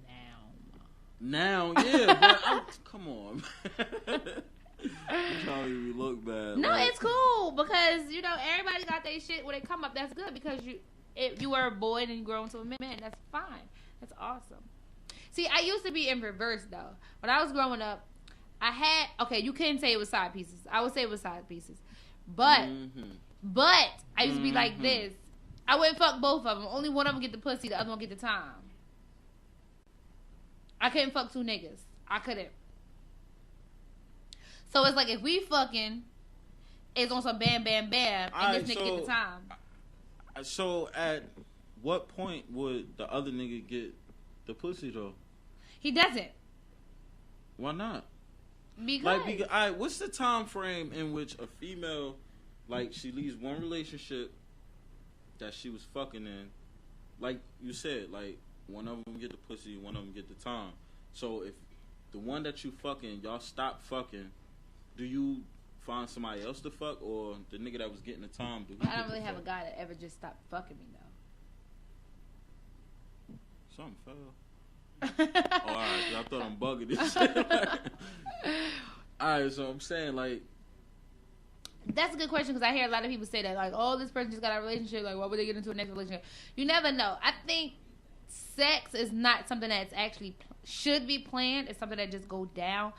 now, yeah. But come on. You trying to make me look bad. No, like, it's cool because everybody got their shit when they come up. That's good because if you were a boy and you grow into a man, that's fine. That's awesome. See, I used to be in reverse though. When I was growing up, you couldn't say it was side pieces. I would say it was side pieces, but I used to be like this. I wouldn't fuck both of them. Only one of them get the pussy, the other one get the time. I couldn't fuck two niggas. I couldn't. So it's like if we fucking, it's on some bam, bam, bam, and Alright, this nigga get the time. So at what point would the other nigga get the pussy though? He doesn't. Why not? Because what's the time frame in which a female, like, she leaves one relationship that she was fucking in, like you said, like one of them get the pussy, one of them get the time. So if the one that you fucking, y'all stop fucking, do you find somebody else to fuck, or the nigga that was getting the time? I don't really have a guy that ever just stopped fucking me though. Something fell. Oh, alright, I thought I'm bugging this shit. Alright, so I'm saying, like, That's a good question because I hear a lot of people say that, like, oh, this person just got a relationship. Like, why would they get into a next relationship? You never know. I think sex is not something that's actually should be planned. It's something that just go down.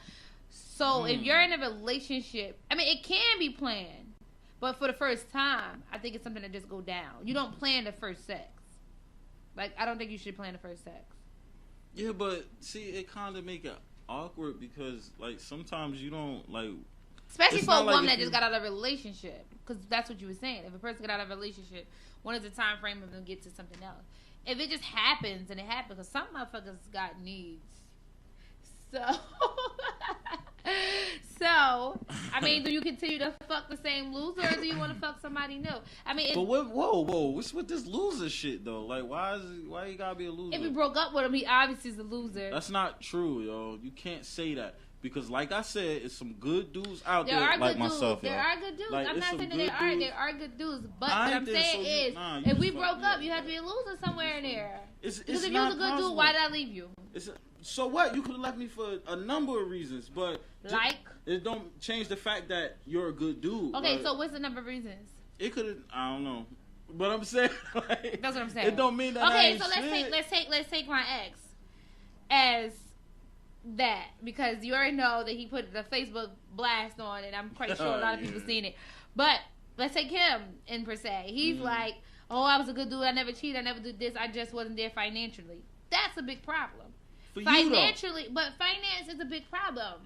So if you're in a relationship, I mean, it can be planned, but for the first time, I think it's something that just go down. You don't plan the first sex. Like, I don't think you should plan the first sex. yeah, but see, it kind of make it awkward because, like, sometimes you don't, like, Especially it's for a not like woman if that just you- got out of a relationship. Because that's what you were saying. If a person got out of a relationship, when is the time frame of them get to something else? If it just happens, and it happens, because some motherfuckers got needs. So, I mean, do you continue to fuck the same loser, or do you want to fuck somebody new? I mean, But whoa, what's with this loser shit though? Like, why you gotta be a loser? if you broke up with him, he obviously is a loser. That's not true, yo. You can't say that. Because, like I said, it's some good dudes out There there are like good myself, dudes. There y'all. are good dudes. Like, I'm it's not some saying that good there aren't. dudes. There are good dudes. But I what ain't I'm there, saying so is, nah, you if we just broke fuck up, me you up. have to be a loser somewhere in there. It's Because if you not was a good possible. dude, why did I leave you? So what? You could have left me for a number of reasons, but Like? it don't change the fact that you're a good dude. Okay, Like, so what's the number of reasons? it could have. I don't know, but I'm saying like, That's what I'm saying. It don't mean that. I Okay, ain't so shit. let's take my ex as that, because you already know that he put the Facebook blast on it. I'm quite sure a lot of people seen it. But let's take him in per se. He's like, oh, I was a good dude. I never cheated. I never did this. I just wasn't there financially. That's a big problem. For Financially, but finance is a big problem.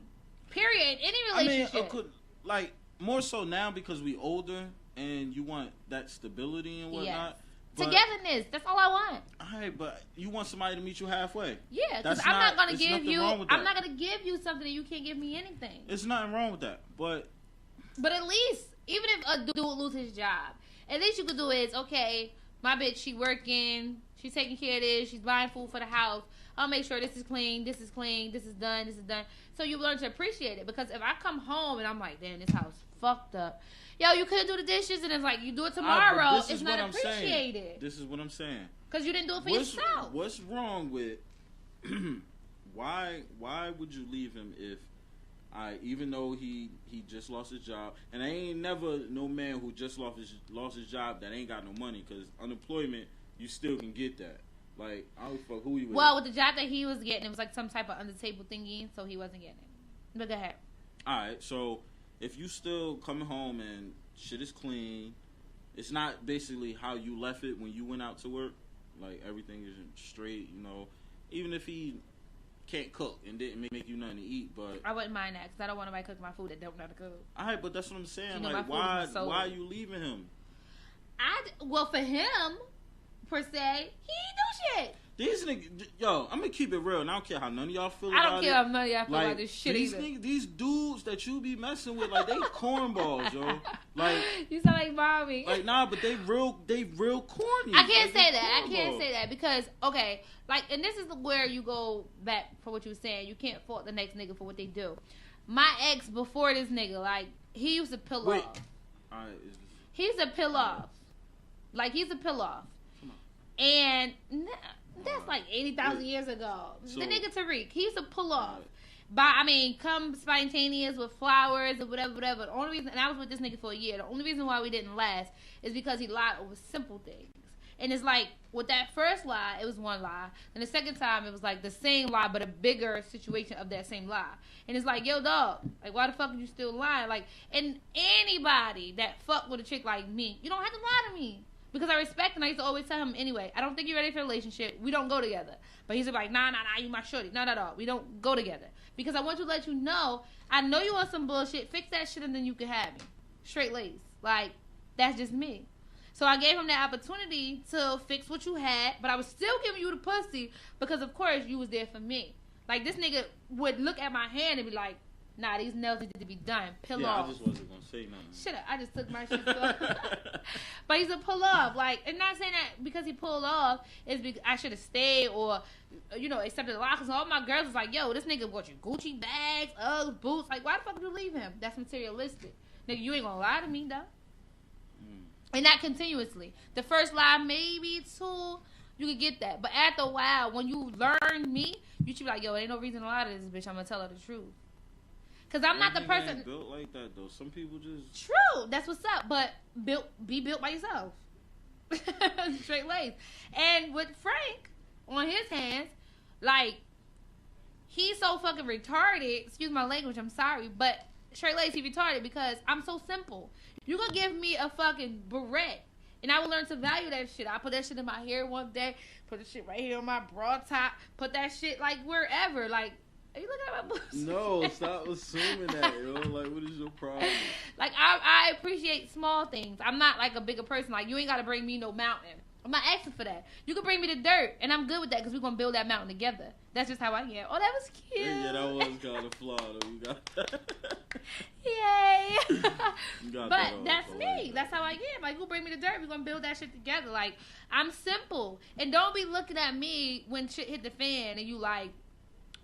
Period. Any relationship. I mean, like more so now because we older and you want that stability and whatnot. Yes. But, Togetherness. That's all I want. all right, but you want somebody to meet you halfway. Yeah, because That's I'm not gonna there's give nothing you. wrong with I'm that. not gonna give you something that you can't give me anything. It's nothing wrong with that, but But at least, even if a dude lose his job, at least you could do is, okay, my bitch, she working, she's taking care of this, she's buying food for the house. I'll make sure this is clean, this is clean, this is done, this is done. So you learn to appreciate it. Because if I come home and I'm like, damn, this house fucked up. Yo, you couldn't do the dishes, and it's like, you do it tomorrow. this is It's not what I'm saying. appreciated. This is what I'm saying. Because you didn't do it for yourself. What's wrong with why would you leave him if even though he just lost his job, and I ain't never no man who just lost his job that ain't got no money, because unemployment you still can get that. Like, I don't fuck who you with. Well, with the job that he was getting, it was like some type of under table thingy, so he wasn't getting it. But go ahead. Alright, so if you still coming home and shit is clean, it's not basically how you left it when you went out to work. Like, everything is straight, you know. Even if he can't cook and didn't make you nothing to eat, but I wouldn't mind that, because I don't want nobody cooking my food that don't know how to cook. alright, but that's what I'm saying. You know, like, my food is my soul. why are you leaving him? Well, for him, per se, he ain't do shit. These niggas, yo, I'm gonna keep it real, and I don't care how none of y'all feel I about don't it. care how none of y'all feel Like, about this shit these either. niggas, these dudes that you be messing with, like, they cornballs, yo. Like, You sound like mommy. like, nah, but they real corny. I can't Like, say they that. I can't cornballs. say that because, okay, like, and this is where you go back for what you were saying. You can't fault the next nigga for what they do. My ex before this nigga, like, he used to pill Wait. off. Alright, He's a pill off. Like, he's a pill off. Come on. And that's like 80,000 years ago. So- The nigga Tariq, he used to pull off. Alright. But I mean, come spontaneous with flowers or whatever. The only reason, and I was with this nigga for a year. The only reason why we didn't last is because he lied over simple things. And it's like, with that first lie, it was one lie. And the second time, it was like the same lie, but a bigger situation of that same lie. And it's like, yo, dog, like, why the fuck are you still lying? Like, and anybody that fuck with a chick like me, you don't have to lie to me. Because I respect, and I used to always tell him, anyway, I don't think you're ready for a relationship. We don't go together. But he's like, nah, you my shorty. No. We don't go together. Because I want to let you know, I know you want some bullshit. Fix that shit, and then you can have me. Straight lace. Like, that's just me. So I gave him the opportunity to fix what you had, but I was still giving you the pussy because, of course, you was there for me. Like, this nigga would look at my hand and be like, nah, these nails need to be done. Pill off. I just wasn't gonna say nothing. Shut up. I just took my shit off. But he's a pull off. Like, and not saying that because he pulled off is because I should have stayed or, you know, accepted the lie. Because all my girls was like, yo, this nigga bought you Gucci bags, Uggs, boots. Like, why the fuck would you leave him? That's materialistic. Nigga, you ain't gonna lie to me, though. And not continuously. The first lie, maybe two, you could get that. But after a while, when you learn me, you should be like, yo, ain't no reason to lie to this bitch. I'm gonna tell her the truth. Because I'm not the Nigga person. ain't built like that though. Some people just True, that's what's up. But be built by yourself. Straight lace. And with Frank on his hands, like, he's so fucking retarded. Excuse my language, I'm sorry, but straight lace, he retarded because I'm so simple. You gonna give me a fucking beret, and I will learn to value that shit. I put that shit in my hair one day, put the shit right here on my bra top, put that shit like wherever. Like, are you looking at my boobs? no. Stop assuming that, yo. Like, what is your problem? Like, I appreciate small things. I'm not like a bigger person. Like, you ain't gotta bring me no mountain. I'm not asking for that. You can bring me the dirt, and I'm good with that because we're gonna build that mountain together. That's just how I am. Oh, that was cute. Yeah, that was kind of flawed. Though. You got that. Yay. You got But that that's I me. like that. That's how I am. Like, you bring me the dirt, we're gonna build that shit together. Like, I'm simple. And don't be looking at me when shit hit the fan and you like,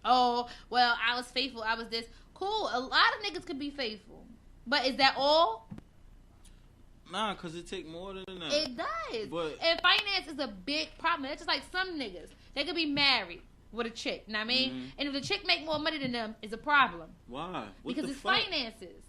Oh, well, I was faithful. I was this. Cool. A lot of niggas could be faithful. But is that all? Nah, because it take more than that. It does. But, and finance is a big problem. It's just like some niggas. They could be married with a chick. You know what I mean? Mm-hmm. And if the chick make more money than them, it's a problem. why? Because it's fuck? finances.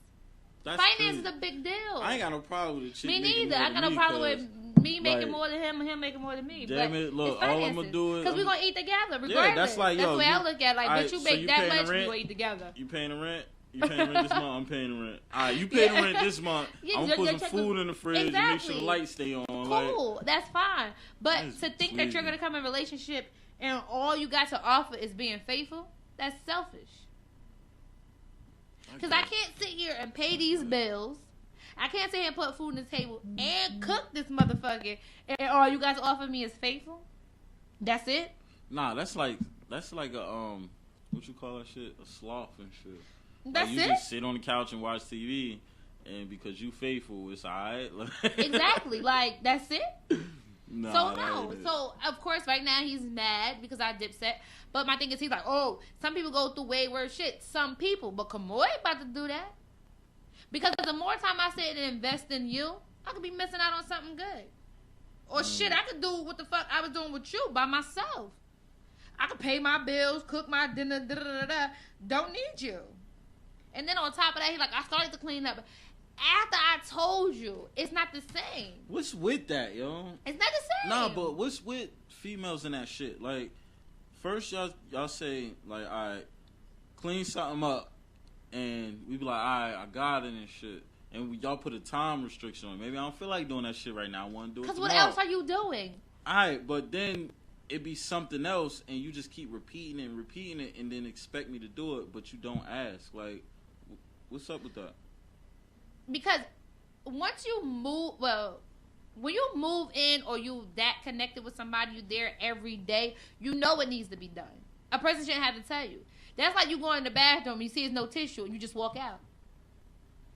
That's Finance crazy. is a big deal. I ain't got no problem with a chick. Me making neither. more I got than no problem me, with me making like, more than him and him making more than me. Damn but it, look, it's all I'm gonna do is because we're gonna eat together regardless. Yeah, that's like, yo, the way I look at it. Like, alright, bitch, you so make you that paying the much, we rent? gonna eat together. You paying the rent? You paying the rent this month? I'm paying the rent. All right, you pay the rent this month. Yeah, I'm your gonna put check some food was- in the fridge and make sure the lights stay on. Cool, that's fine. But That's to think that you're tweaking. gonna come in a relationship and all you got to offer is being faithful, that's selfish. Because I can't sit here and pay these bills. I can't sit here and put food on the table and cook this motherfucker. And all you guys offer me is faithful. That's it. Nah, that's like a what you call that shit? A sloth and shit. That's like, you it. just sit on the couch and watch TV, and because you faithful, it's alright. Exactly. Like, that's it. Nah, So that no. ain't it. So of course right now he's mad because I dipset. But my thing is he's like, oh, some people go through way worse shit. Some people. But Kamoy about to do that. Because the more time I sit and invest in you, I could be missing out on something good. Or shit, I could do what the fuck I was doing with you by myself. I could pay my bills, cook my dinner, da-da-da-da. Don't need you. And then on top of that, he's like, I started to clean up. After I told you, it's not the same. What's with that, yo? It's not the same. Nah, but what's with females in that shit? Like, first y'all say, like, alright, clean something up, and we be like, alright, I got it and shit. And y'all put a time restriction on it. Maybe I don't feel like doing that shit right now. I want to do it Because tomorrow. what else are you doing? Alright, but then it be something else, and you just keep repeating it, and then expect me to do it, but you don't ask. Like, what's up with that? Because once you move, well, when you move in or you that connected with somebody, you there every day, you know it needs to be done. A person shouldn't have to tell you. That's like you going in the bathroom, you see there's no tissue, and you just walk out.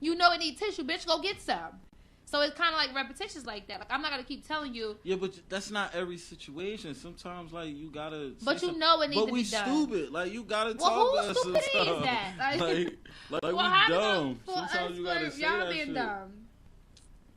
You know it needs tissue, bitch, go get some. So it's kind of like repetitions like that. Like, I'm not going to keep telling you. Yeah, but that's not every situation. Sometimes, like, you gotta... But you know it needs to be done. But we stupid. Like, you gotta Well, talk to whose us stupidity sometimes. is that? Like Well, we how dumb. for Sometimes us, you gotta for say y'all that being shit. dumb.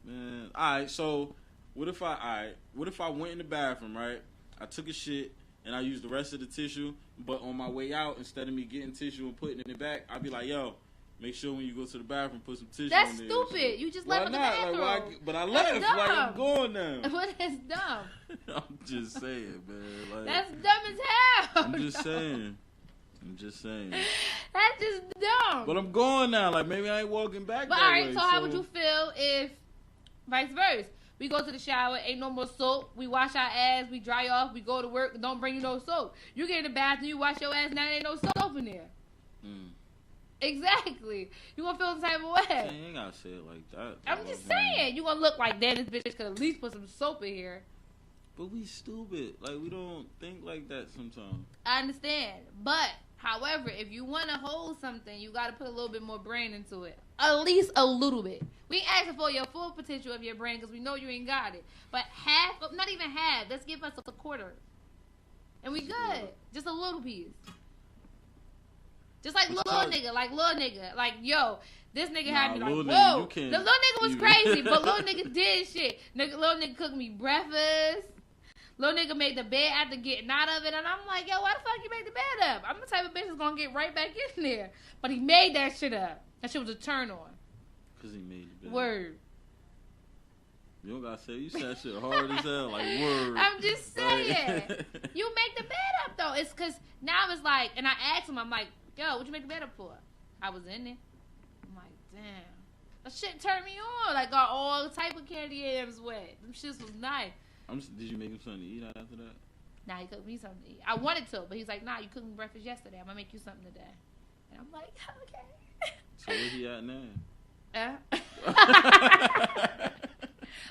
Man, alright, so what if I went in the bathroom, right? I took a shit and I used the rest of the tissue, but on my way out, instead of me getting tissue and putting it in the back, I'd be like, yo, make sure when you go to the bathroom, put some tissue That's in there. stupid. You just left in the bathroom. Like, but I That's left. Like, I'm dumb. going now. What is dumb? I'm just saying, man. Like, That's dumb as hell. I'm just saying. I'm just saying. That's just dumb. But I'm going now. Like, maybe I ain't walking back But that alright, way, so how would you feel if vice versa? We go to the shower, ain't no more soap. We wash our ass, we dry off, we go to work, don't bring you no soap. You get in the bathroom, you wash your ass, now there ain't no soap in there. Exactly. You gonna feel the type of You way. ain't gotta say it like that. I'm just saying, you gonna look like, damn, this bitch could at least put some soap in here. But we stupid. Like, we don't think like that sometimes. I understand. But, however, if you want to hold something, you got to put a little bit more brain into it. At least a little bit. We ain't asking for your full potential of your brain because we know you ain't got it. But half, not even half, let's give us a quarter. And we good. Just a little piece. Just like little nigga. Like, yo, this nigga had me like, Lil Nigga, whoa. you can't The little nigga was even- crazy, but little nigga did shit. Little nigga cooked me breakfast. Little nigga made the bed after getting out of it, and I'm like, yo, why the fuck you make the bed up? I'm the type of bitch that's gonna get right back in there. But he made that shit up. That shit was a turn on. Because he made it. Word. You don't gotta say, you said that shit hard as hell. Like, word. I'm just saying. Like- You make the bed up, though. It's because now it's like, and I asked him, I'm like, yo, what you make the bed up for? I was in there. I'm like, damn. That shit turned me on. Like, got all type of candy yams wet. Them shits was nice. Did you make him something to eat after that? Nah, he cooked me something to eat. I wanted to, but he's like, nah, you cooked me breakfast yesterday. I'm gonna make you something today. And I'm like, okay. So where he at now?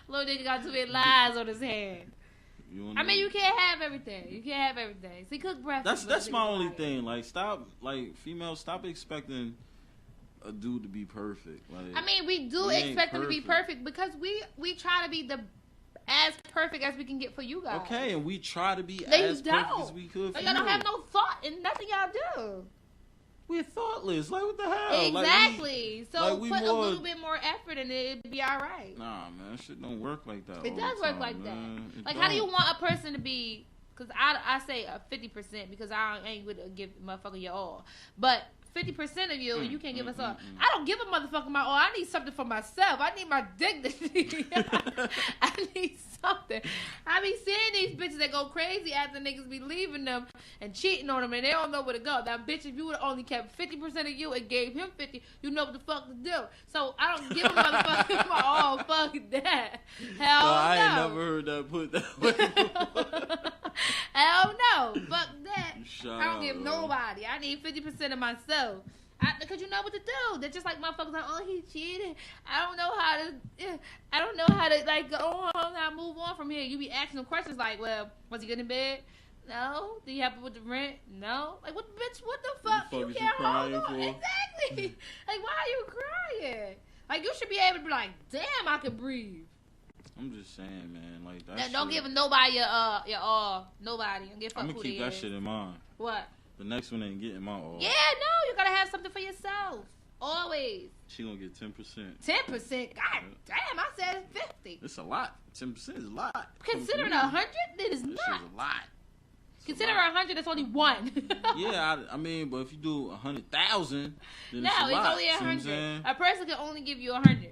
Little nigga got too many lies on his hand. I mean, you can't have everything. You can't have everything. So he cooked breakfast. That's my only thing. Like, stop, like, females, stop expecting a dude to be perfect. Like, I mean, we do he ain't expect him to be perfect because we try to be the as perfect as we can get for you guys. Okay, and we try to be They as don't. perfect as we could for Y'all don't you. have no thought in nothing y'all do. We're thoughtless. Like, what the hell? Exactly. So we put a more- little bit more effort in it, it'd be all right. Nah, man, that shit don't work like that. It all does the work time, like man. that. It Like, how do you don't. want a person to be? Because I say 50% because I ain't going to give motherfucker your all. But 50% of you, you can't give us all. I don't give a motherfucker my all. I need something for myself. I need my dignity. I need something. I be seeing these bitches that go crazy after niggas be leaving them and cheating on them and they don't know where to go. Now, bitch, if you would have only kept 50% of you and gave him 50, you know what the fuck to do. So I don't give a motherfucker my all. Fuck that. Hell no. I ain't never heard that put that way before. Hell no. Fuck that. Shut I don't up, give bro. nobody. I need 50% of myself. Because you know what to do. They're just like motherfuckers like, oh, he cheated. I don't know how to like go on and move on from here. You be asking them questions like, well, was he good in bed? No. Did you happen with the rent? No. Like, what the fuck? What the fuck You is can't you hold crying on. for? Exactly. Like, why are you crying? Like, you should be able to be like, damn, I can breathe. I'm just saying, man. Like, that Now, shit, don't give nobody your all. Nobody. Don't give a fuck I'm who gonna keep they that is. shit in mind. What? The next one ain't getting my all. Yeah, no, you gotta have something for yourself. Always. She gonna get 10%. 10%? God damn, I said it's 50. It's a lot. 10% is a lot. Considering 100, it is That not. shit's a lot. It's a Consider lot. 100, that's only one. Yeah, I mean, but if you do 100,000, then No, it's a it's lot. only See what I'm 100. saying? A person can only give you 100.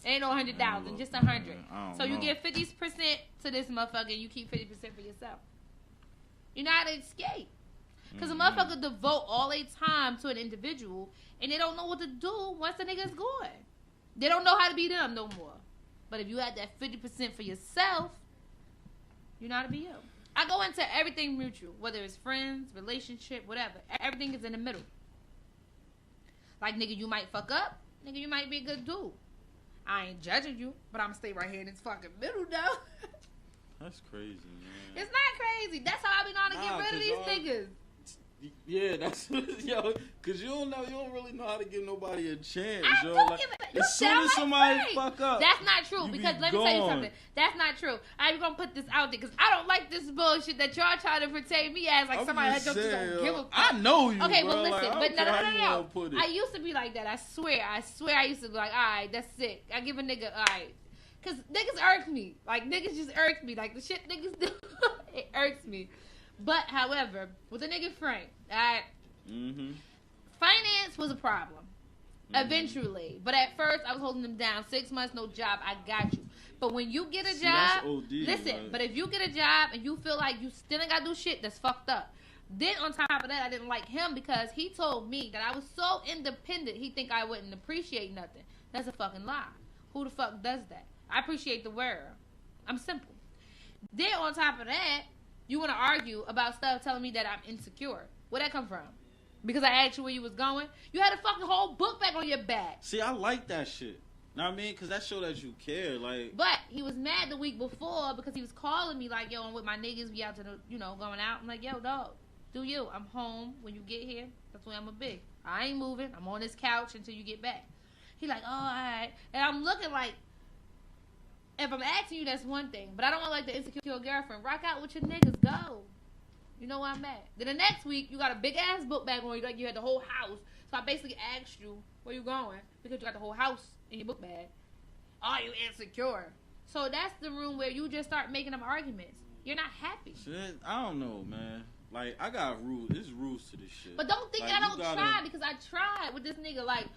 Ain't no 100,000, Look, just 100. man, I don't So you know. give 50% to this motherfucker, and you keep 50% for yourself. You know how to escape. Because a motherfucker devote all their time to an individual, and they don't know what to do once the nigga's gone. They don't know how to be them no more. But if you had that 50% for yourself, you know how to be you. I go into everything mutual, whether it's friends, relationship, whatever. Everything is in the middle. Like, nigga, you might fuck up. Nigga, you might be a good dude. I ain't judging you, but I'm gonna stay right here in this fucking middle, though. That's crazy, man. It's not crazy. That's how I be trying to Nah, get rid of 'cause these y'all- niggas. Yeah, that's yo, cause you don't really know how to give nobody a chance, I yo. don't Like, give a, you as soon sound as like somebody Frank. fuck up, That's not true, you be because let me tell you gone. something. That's not true. I'm gonna put this out there because I don't like this bullshit that y'all trying to portray me as like I'm somebody that just just saying, don't yo, give a fuck. I know you. Okay, bro. but listen, like, I but don't no, care how no, you no, wanna no. put it. I used to be like that. I swear, I used to be like, all right, that's sick. I give a nigga, all right. Because niggas irk me. Like, niggas just irk me. Like, the shit niggas do, it irks me. But, however, with the nigga Frank, finance was a problem. Eventually. But at first, I was holding them down. 6 months, no job. I got you. But when you get a See, job, that's OD, listen, like- but if you get a job and you feel like you still ain't got to do shit, that's fucked up. Then on top of that, I didn't like him because he told me that I was so independent, he think I wouldn't appreciate nothing. That's a fucking lie. Who the fuck does that? I appreciate the world. I'm simple. Then on top of that, you want to argue about stuff telling me that I'm insecure. Where'd that come from? Because I asked you where you was going? You had a fucking whole book bag on your back. See, I like that shit. Know what I mean? Because that show that you care. Like, But he was mad the week before because he was calling me like, yo, I'm with my niggas. We out to the, going out. I'm like, yo, dog, do you. I'm home when you get here. That's where I'm going to be. I ain't moving. I'm on this couch until you get back. He like, oh, all right. And I'm looking like, if I'm asking you, that's one thing. But I don't want like the insecure girlfriend. Rock out with your niggas. Go. You know where I'm at. Then the next week, you got a big ass book bag on you. Like you had the whole house. So I basically asked you, where you going? Because you got the whole house in your book bag. Oh, you insecure. So that's the room where you just start making them arguments. You're not happy. shit, I don't know, man. Like, I got rules. There's rules to this shit. But don't think Like, I you don't gotta- try because I tried with this nigga. Like,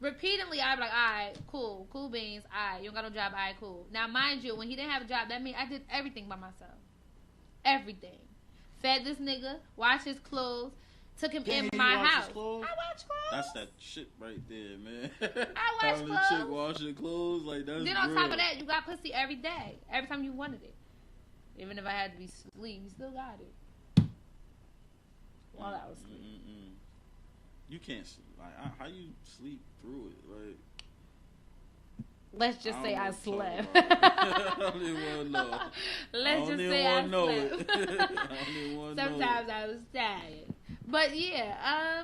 repeatedly, I'd be like, all right, cool beans. All right, you don't got no job. All right, cool. Now, mind you, when he didn't have a job, that means I did everything by myself. Everything. Fed this nigga, washed his clothes, took him Damn, in you my wash his house. clothes? I wash clothes. That's that shit right there, man. I wash Having a chick clothes. wash your clothes, like, that's Then on real. top of that, you got pussy every day. Every time you wanted it. Even if I had to be asleep, you still got it. While I was asleep. You can't sleep. Like, how you sleep through it? Like, Let's just say I don't slept. wanna talk about it. I don't even want to know. Let's just say I know slept. it. I don't even want to know Sometimes it. I was tired. But yeah,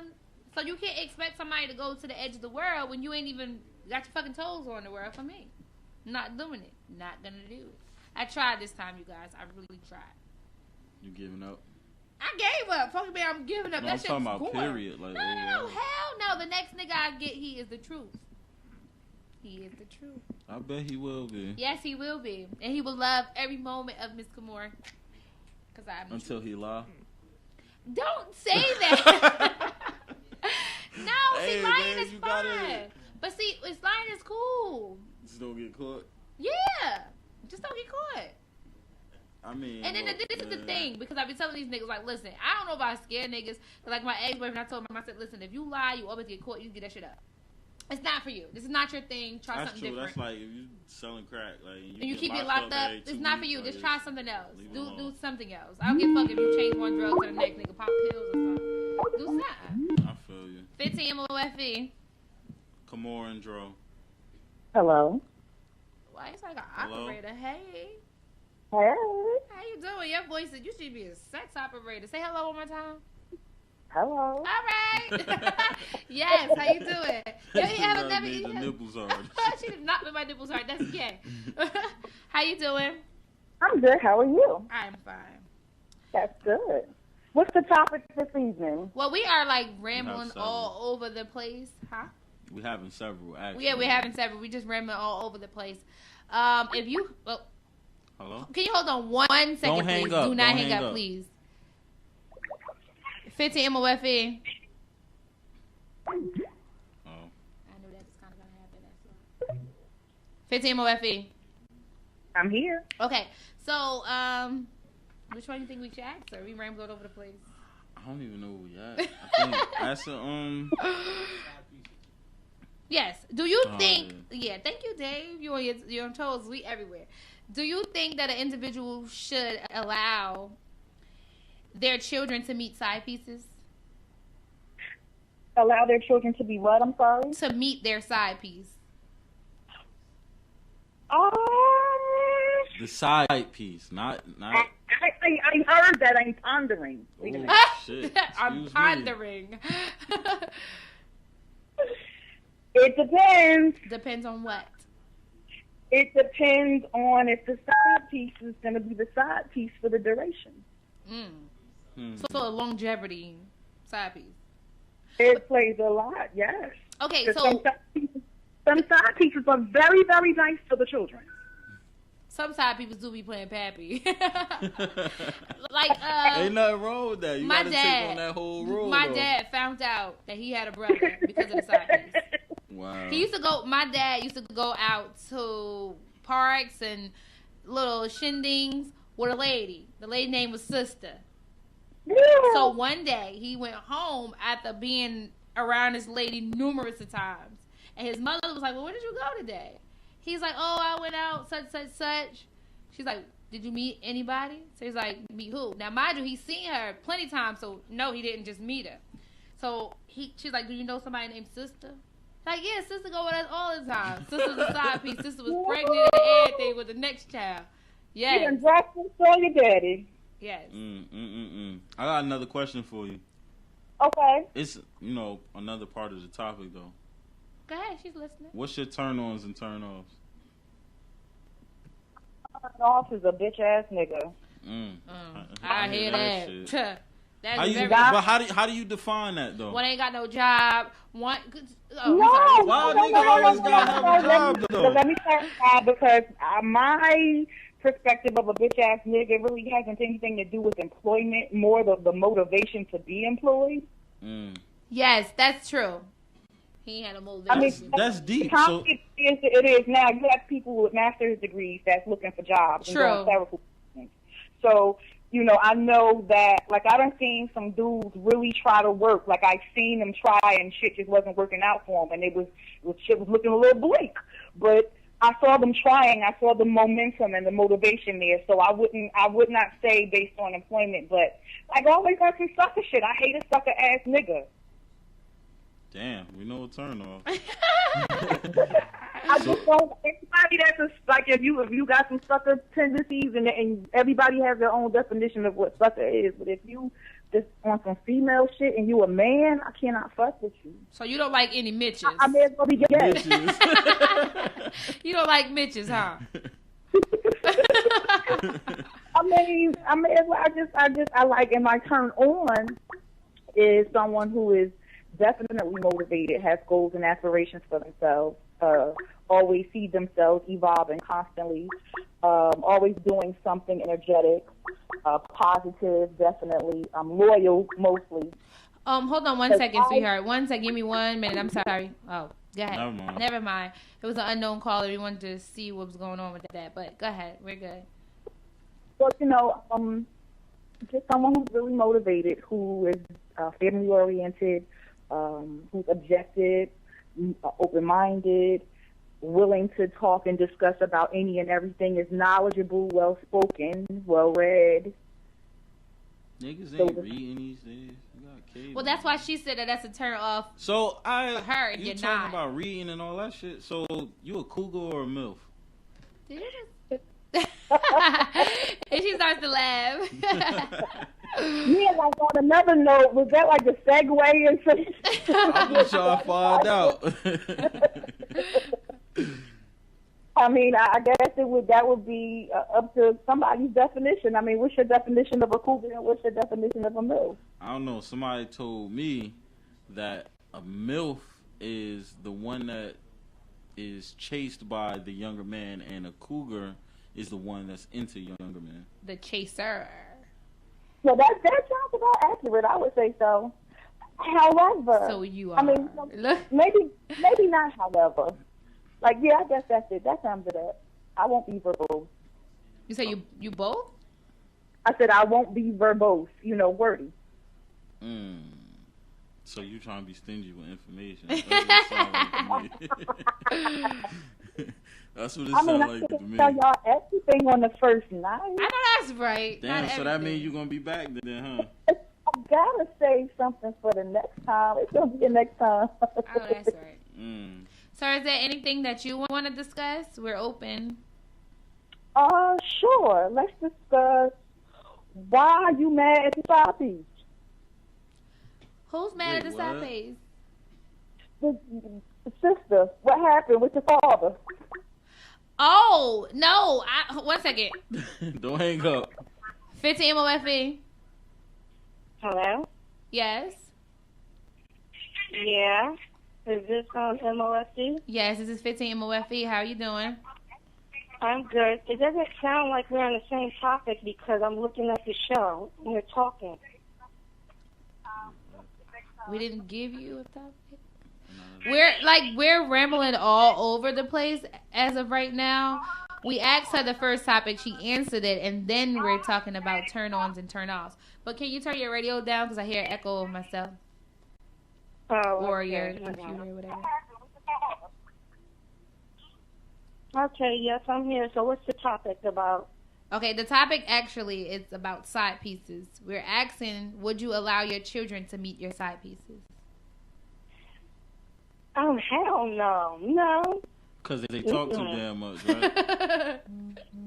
so you can't expect somebody to go to the edge of the world when you ain't even got your fucking toes on the world for me. Not doing it. Not gonna do it. I tried this time, you guys. I really tried. You giving up? I gave up. Fuck me, I'm giving up. No, That I'm shit's talking about going. period. Like, No, hell no. The next nigga I get, he is the truth. He is the truth. I bet he will be. Yes, he will be. And he will love every moment of Miss Kimura. Cause I'm the Until truth. he lie. Don't say that. No, Hey, see, lying man, is you fun. gotta- But see, lying is cool. Just don't get caught. Yeah. Just don't get caught. I mean. And then look, this is the man. thing, because I be telling these niggas, like, listen, I don't know if I scare niggas. But like my ex-boyfriend, I told him, I said, listen, if you lie, you always get caught, you get that shit up. It's not for you. This is not your thing. Try That's something true. different. That's like if you selling crack, like And you get keep it locked up. every It's 2 not for weeks, you. like, Just try something else. leave it Do alone. something else. I don't give a fuck if you change one drug to the next, nigga. Pop pills or something. Do something. I feel you. 15 MOFE. Kamora and Dro. Hello. Why it's like an Hello? operator? Hey. Hey. How you doing? Your voice is, you should be a sex operator. Say hello one more time. Hello. All right. Yes, how you doing? Yo, you haven't never made the eaten. nipples hard. She did not make my nipples hard. That's gay. How you doing? I'm good. How are you? I'm fine. That's good. What's the topic this evening? Well, we are like rambling several. all over the place, huh? We having several actually. Yeah, we're having several. We just rambling all over the place. If you, well, Hello. can you hold on 1 second, Don't hang please? up. Do not Don't hang hang up, up. please. 15 MOFE. Oh. I knew that was kind of gonna happen. That's why. 15 MOFE. I'm here. Okay, so which one do you think we should ask her? We rambled all over the place. I don't even know where we at. I think that's a Yes. Do you Oh, think? Yeah. Thank you, Dave. You're on toes. We everywhere. Do you think that an individual should allow their children to meet side pieces? Allow their children to be what? I'm sorry. To meet their side piece. the side piece, not. I heard that. I'm pondering. Wait a minute. Shit. I'm Excuse me. pondering. It depends. Depends on what. It depends on if the side piece is going to be the side piece for the duration. So a longevity side piece. It plays a lot, yes. Okay, 'Cause so some side pieces are very, very nice for the children. some side people do be playing pappy. Like, Ain't nothing wrong with that. You my gotta dad- take on that whole role. my though. dad found out that he had a brother because of the side piece. Wow. He used to go. My dad used to go out to parks and little shindigs with a lady. The lady name was Sister. So one day he went home after being around this lady numerous of times, and his mother was like, "Well, where did you go today?" He's like, "Oh, I went out such such such." She's like, "Did you meet anybody?" So he's like, "Meet who?" Now, mind you, he's seen her plenty of times, so no, he didn't just meet her. So she's like, "Do you know somebody named Sister?" Like, yeah, Sister go with us all the time. Sister's a side piece. Sister was pregnant and everything with the next child. You Yes, done dropped and saw your daddy. yes. I got another question for you. Okay. It's another part of the topic though. Go ahead, she's listening. What's your turn-ons and turn-offs? Off is a bitch ass nigga. I hear that. shit. That's How you, very. but how do you define that though? One ain't got no job. One. Oh, No, I'm sorry. Why no, niggas no, no, always no, gotta no, have no, a no, job, let me- though? Let me clarify because my perspective of a bitch ass nigga really hasn't anything to do with employment, more the motivation to be employed. Yes, that's true. He had a motivation. I mean, That's deep. How So it is now. You have people with master's degrees that's looking for jobs and True. doing clerical things. So, I know that, like, I done seen some dudes really try to work. Like, I seen them try and shit just wasn't working out for them, and shit was looking a little bleak. But I saw them trying. I saw the momentum and the motivation there. So I would not say based on employment, but like, always got some sucker shit. I hate a sucker ass nigga. damn, we know a turn-off. I just don't. Everybody that's like, if you got some sucker tendencies, and everybody has their own definition of what sucker is. But if you just on some female shit and you a man, I cannot fuck with you. So you don't like any Mitches? I may as well be gay. Bitches. You don't like Mitches, huh? I like, and my turn on is someone who is definitely motivated, has goals and aspirations for themselves, always see themselves evolving constantly, always doing something energetic, positive, definitely, loyal mostly. Hold on 1 second, sweetheart. 1 second. Give me 1 minute. I'm sorry. Oh, go ahead. Never mind. It was an unknown caller. We wanted to see what was going on with that. But go ahead. We're good. Well, just someone who's really motivated, who is family oriented, who's objective, open-minded, willing to talk and discuss about any and everything, is knowledgeable, well-spoken, well-read. Niggas ain't reading these days. Well, that's why she said that's a turn off. So for her, you talking about reading and all that shit. So you a cougar or a milf? Did you just? And she starts to laugh. Yeah, like on another note, was that like a segue into? I'm just trying to find out. I mean, I guess that would be up to somebody's definition. I mean, what's your definition of a cougar and what's your definition of a MILF? I don't know. Somebody told me that a MILF is the one that is chased by the younger man, and a cougar is the one that's into younger men. The chaser. So that sounds about accurate. I would say so. However, so you are. I mean, maybe not. However. Like, yeah, I guess that's it. That sums it up. I won't be verbose. You say you both? I said I won't be verbose, wordy. So you trying to be stingy with information. That's what it sound like to me. That's what it sounds like to me. I tell y'all everything on the first night. I know that's right. Damn, so that means you're going to be back then, huh? I gotta save something for the next time. It's going to be the next time. Oh, that's right. So is there anything that you want to discuss? We're open. Sure. Let's discuss why are you mad at the side piece? Who's mad at the side piece? The sister. What happened with your father? Oh, no. 1 second. Don't hang up. 15 MOFE. Hello? Yes. Yeah. Is this on MOFD? Yes, this is 15 MOFE. How are you doing? I'm good. It doesn't sound like we're on the same topic because I'm looking at the show and you're talking. We didn't give you a topic? We're rambling all over the place as of right now. We asked her the first topic, she answered it, and then we're talking about turn-ons and turn-offs. But can you turn your radio down because I hear an echo of myself? Or your computer or whatever. Okay, yes, I'm here. So what's the topic about? Okay, the topic actually is about side pieces. We're asking, would you allow your children to meet your side pieces? Oh, hell no. No. Because they talk too damn much, right?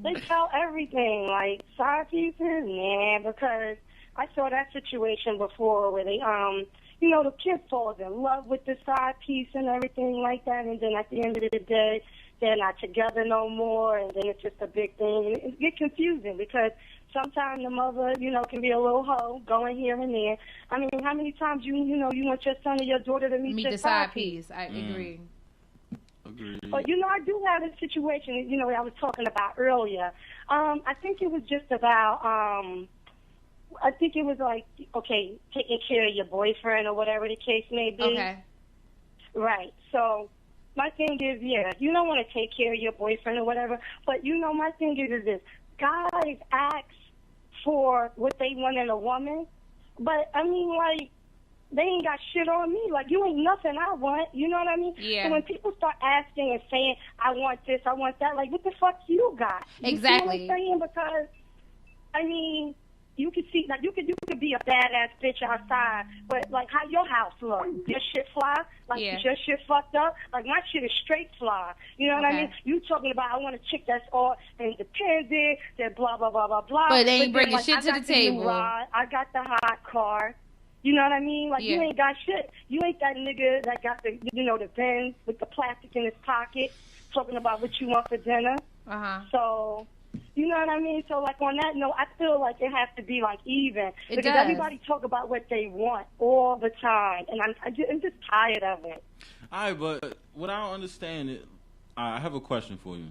They tell everything, like side pieces? Nah, because I saw that situation before where they, the kid falls in love with the side piece and everything like that, and then at the end of the day, they're not together no more, and then it's just a big thing. And it gets confusing because sometimes the mother, can be a little hoe going here and there. I mean, how many times you want your son or your daughter to meet the side piece? I agree. Agreed. But I do have a situation. I was talking about earlier. I think it was just about. I think it was like, okay, taking care of your boyfriend or whatever the case may be. Okay. Right. So my thing is, yeah, you don't want to take care of your boyfriend or whatever, but my thing is this. Guys ask for what they want in a woman, but I mean, like, they ain't got shit on me. Like, you ain't nothing I want. You know what I mean? Yeah. So when people start asking and saying, I want this, I want that, like, what the fuck you got? Exactly. You see what I'm saying? Because, I mean, you can see, like, you could be a badass bitch outside, but, like, how your house look? Your shit fly? Like, is your shit fucked up? Like, my shit is straight fly. You know what I mean? You talking about, I want a chick that's all independent, that blah, blah, blah, blah, blah. But they ain't bringing like, shit to the table. I got the hot car. You know what I mean? Like, you ain't got shit. You ain't that nigga that got the, the Benz with the plastic in his pocket, talking about what you want for dinner. Uh-huh. So, You know what I mean? So, like, on that note, I feel like it has to be, like, even. Because does. everybody talk about what they want all the time. And I'm just tired of it. All right, but what I don't understand is, I have a question for you.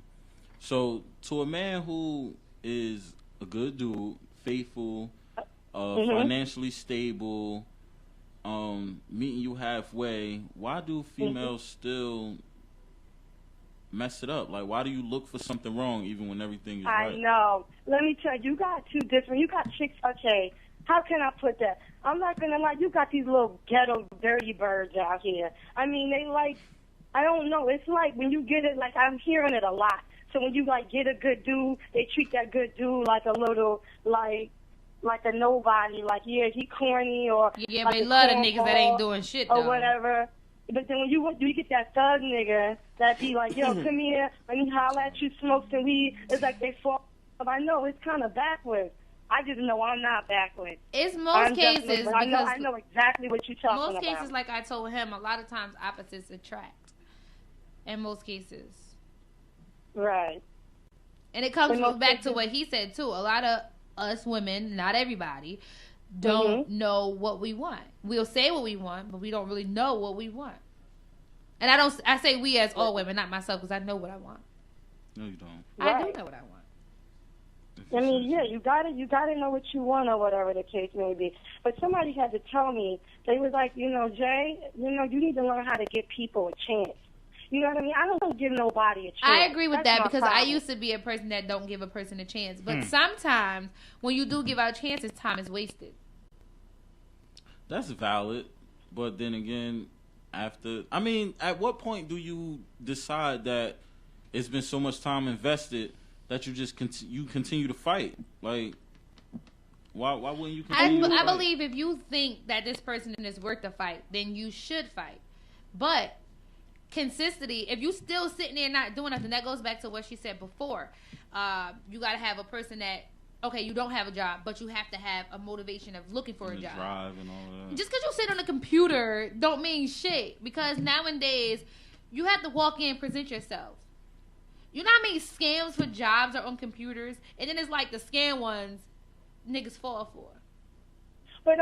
So, to a man who is a good dude, faithful, financially stable, meeting you halfway, why do females still mess it up? Like, why do you look for something wrong even when everything is right? I know. Let me tell you, you got two different. You got chicks. Okay, how can I put that? I'm not gonna lie. You got these little ghetto dirty birds out here. I mean, they like. I don't know. It's like when you get it. Like I'm hearing it a lot. So when you like get a good dude, they treat that good dude like a little like a nobody. Like yeah, he corny or Yeah, like but they love the niggas that ain't doing shit though. or whatever. But then when you get that thug nigga that be like, yo, come here, let me holler at you, smoke some weed, it's like they fall. I know it's kind of backwards. I just know I'm not backwards. It's most cases because I know exactly what you're talking about. Most cases, like I told him, a lot of times opposites attract. In most cases. Right. And it comes back to what he said too. A lot of us women, not everybody, don't know what we want. We'll say what we want, but we don't really know what we want. And I say we as all women, not myself, because I know what I want. No, you don't. I do know what I want. I mean, yeah, you gotta know what you want or whatever the case may be. But somebody had to tell me, they was like, Jay, you need to learn how to give people a chance. You know what I mean? I don't give nobody a chance. I agree with That's that because problem. I used to be a person that don't give a person a chance. But sometimes when you do give out chances, time is wasted. That's valid. But then again, at what point do you decide that it's been so much time invested that you just continue to fight? Like, why wouldn't you continue to fight? I believe if you think that this person is worth the fight, then you should fight. But consistency, if you still sitting there not doing nothing, that goes back to what she said before. You got to have a person that, okay, you don't have a job, but you have to have a motivation of looking for a job. Drive and all that. Just because you sit on a computer don't mean shit. Because nowadays, you have to walk in and present yourself. You know how many scams for jobs are on computers? And then it's like the scam ones niggas fall for. But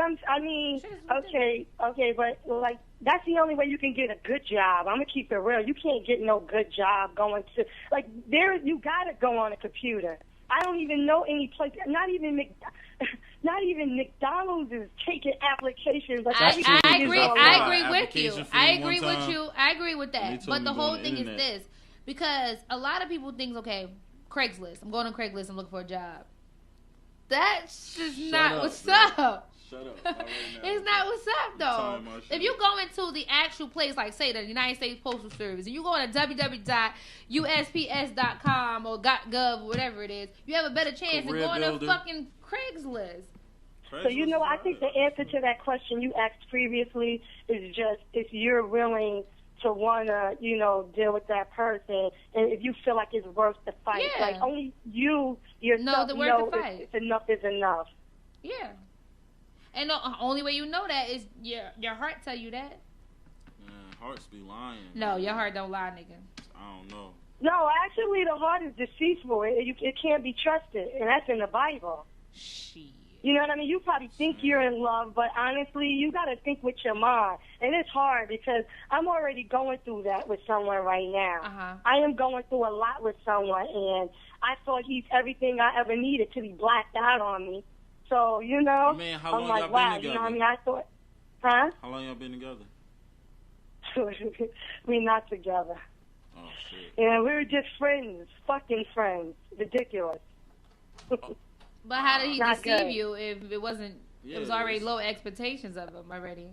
okay, but like that's the only way you can get a good job. I'm gonna keep it real. You can't get no good job going to like there. You gotta go on a computer. I don't even know any place. Not even McDonald's is taking applications. Like I agree. I agree with you. Application I fee agree one with time. you. I agree with They that. told But me the go whole on the thing is internet. this. Because a lot of people think, okay, Craigslist. I'm going on Craigslist. I'm looking for a job. That's just not up, what's bro. up. Shut up. All right now. It's not what's up, though. Time my shit. If you go into the actual place, like, say, the United States Postal Service, and you go on to www.usps.com or .gov or whatever it is, you have a better chance Career than going builder. to fucking Craigslist. So I think the answer to that question you asked previously is just if you're willing to wanna, deal with that person, and if you feel like it's worth the fight, Yeah. like only you yourself the worth the fight. if enough is enough. Yeah. And the only way you know that is your heart tell you that. Man, hearts be lying. No, man. your heart don't lie, nigga. I don't know. No, actually, the heart is deceitful. It can't be trusted, and that's in the Bible. Shit. You know what I mean? You probably think you're in love, but honestly, you got to think with your mind. And it's hard because I'm already going through that with someone right now. Uh-huh. I am going through a lot with someone, and I thought he's everything I ever needed till he blacked out on me. So, Man, how long I'm like, y'all wow, been together? I thought, huh? How long y'all been together? We're not together. Oh, shit. And we were just friends, fucking friends. Ridiculous. But how did he Not deceive good. you if it wasn't? Yeah, it was already it's- low expectations of him already.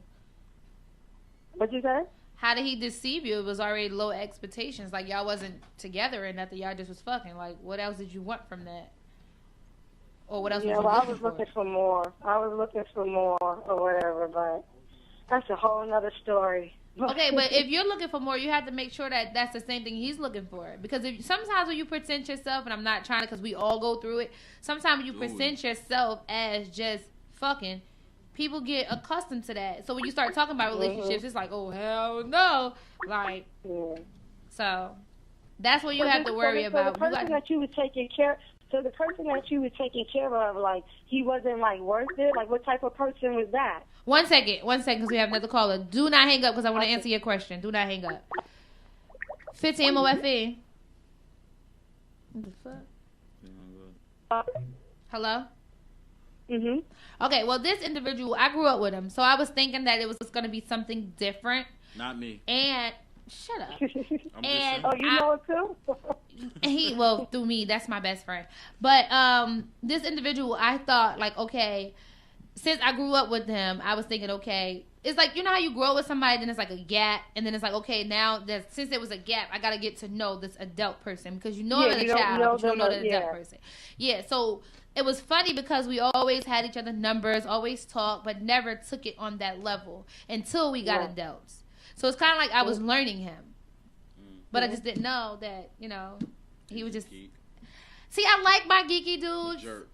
What'd you say? How did he deceive you? It was already low expectations. Like y'all wasn't together and nothing. Y'all just was fucking. Like what else did you want from that? Or what else? Yeah, was you well, I looking was for? looking for more. I was looking for more or whatever, but that's a whole other story. Okay, but if you're looking for more, you have to make sure that that's the same thing he's looking for. Because if sometimes when you present yourself, and I'm not trying to, because we all go through it. Sometimes when you present yourself as just fucking, people get accustomed to that. So when you start talking about relationships, it's like, oh hell no, like. Yeah. So that's what you But have to worry about. The person that you was taking care. So the person that you were taking care of, like, he wasn't, like, worth it? Like, what type of person was that? 1 second, because we have another caller. Do not hang up because I want to answer your question. Do not hang up. 15 MOFE. What the fuck? Hello? Mm-hmm. Okay, well, this individual, I grew up with him, so I was thinking that it was going to be something different. Not me. And shut up. I'm And Oh, you know it too? well, through me, that's my best friend. But this individual, I thought, like, okay, since I grew up with him, I was thinking, okay, it's like, you know how you grow with somebody, then it's like a gap, and then it's like, okay, now that since there was a gap, I gotta get to know this adult person, because you know Yeah, them as a you don't child, know but you don't know them, the adult person. Yeah, so it was funny because we always had each other numbers, always talked, but never took it on that level until we got adults. So it's kind of like I was learning him, but I just didn't know that, you know, he was just. See, I like my geeky dudes. A jerk.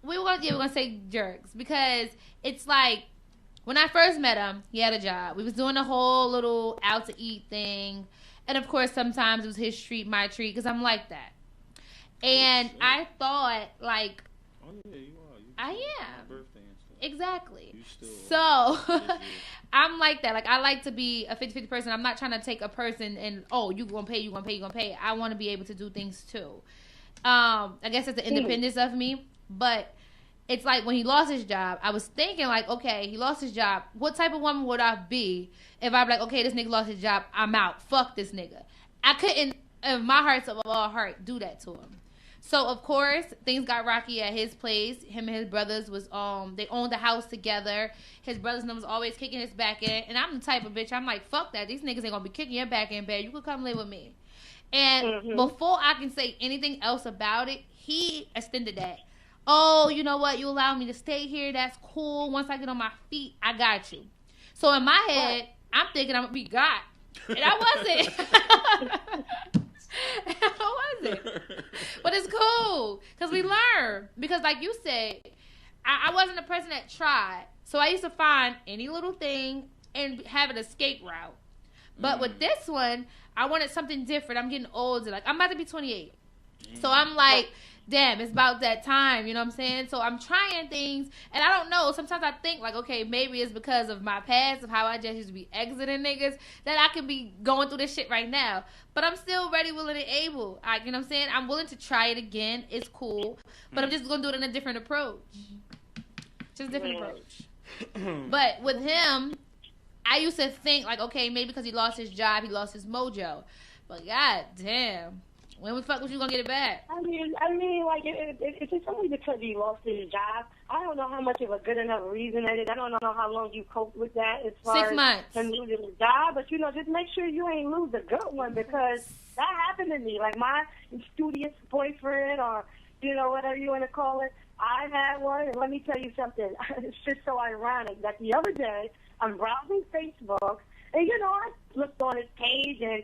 We're gonna say jerks because it's like when I first met him, he had a job. We was doing a whole little out to eat thing, and of course sometimes it was his treat, my treat, because I'm like that. And I thought, like, oh yeah, you are. I am. Birthday and stuff. Exactly. You still So I'm like that. Like, I like to be a 50-50 person. I'm not trying to take a person and, oh, you gonna pay. I want to be able to do things too. I guess it's the independence of me. But it's like when he lost his job, I was thinking, like, okay, he lost his job. What type of woman would I be if I'm like, okay, this nigga lost his job, I'm out. Fuck this nigga. I couldn't, in my heart of all heart, do that to him. So, of course, things got rocky at his place. Him and his brothers was, they owned the house together. His brothers and them was always kicking his back in. And I'm the type of bitch, I'm like, fuck that. These niggas ain't gonna be kicking your back in, babe. You could come live with me. And before I can say anything else about it, he extended that. Oh, you know what? You allow me to stay here. That's cool. Once I get on my feet, I got you. So in my head, I'm thinking I'm going to be God. And I wasn't. I wasn't. But it's cool. Because we learn. Because like you said, I wasn't a person that tried. So I used to find any little thing and have an escape route. But with this one, I wanted something different. I'm getting older. Like, I'm about to be 28. So I'm like, damn, it's about that time, you know what I'm saying? So I'm trying things, and I don't know. Sometimes I think, like, okay, maybe it's because of my past, of how I just used to be exiting niggas, that I could be going through this shit right now. But I'm still ready, willing, and able. You know what I'm saying? I'm willing to try it again. It's cool. But I'm just going to do it in a different approach. Just a different approach. But with him, I used to think, like, okay, maybe because he lost his job, he lost his mojo. But god damn. When the fuck was you gonna get it back? I mean, like, if it's only because he lost his job, I don't know how much of a good enough reason that is. I don't know how long you coped with that as far 6 months. as him losing his job. But, you know, just make sure you ain't lose a good one, because that happened to me. Like, my studious boyfriend, or, you know, whatever you want to call it, I had one, and let me tell you something. It's just so ironic that the other day, I'm browsing Facebook, and, you know, I looked on his page, and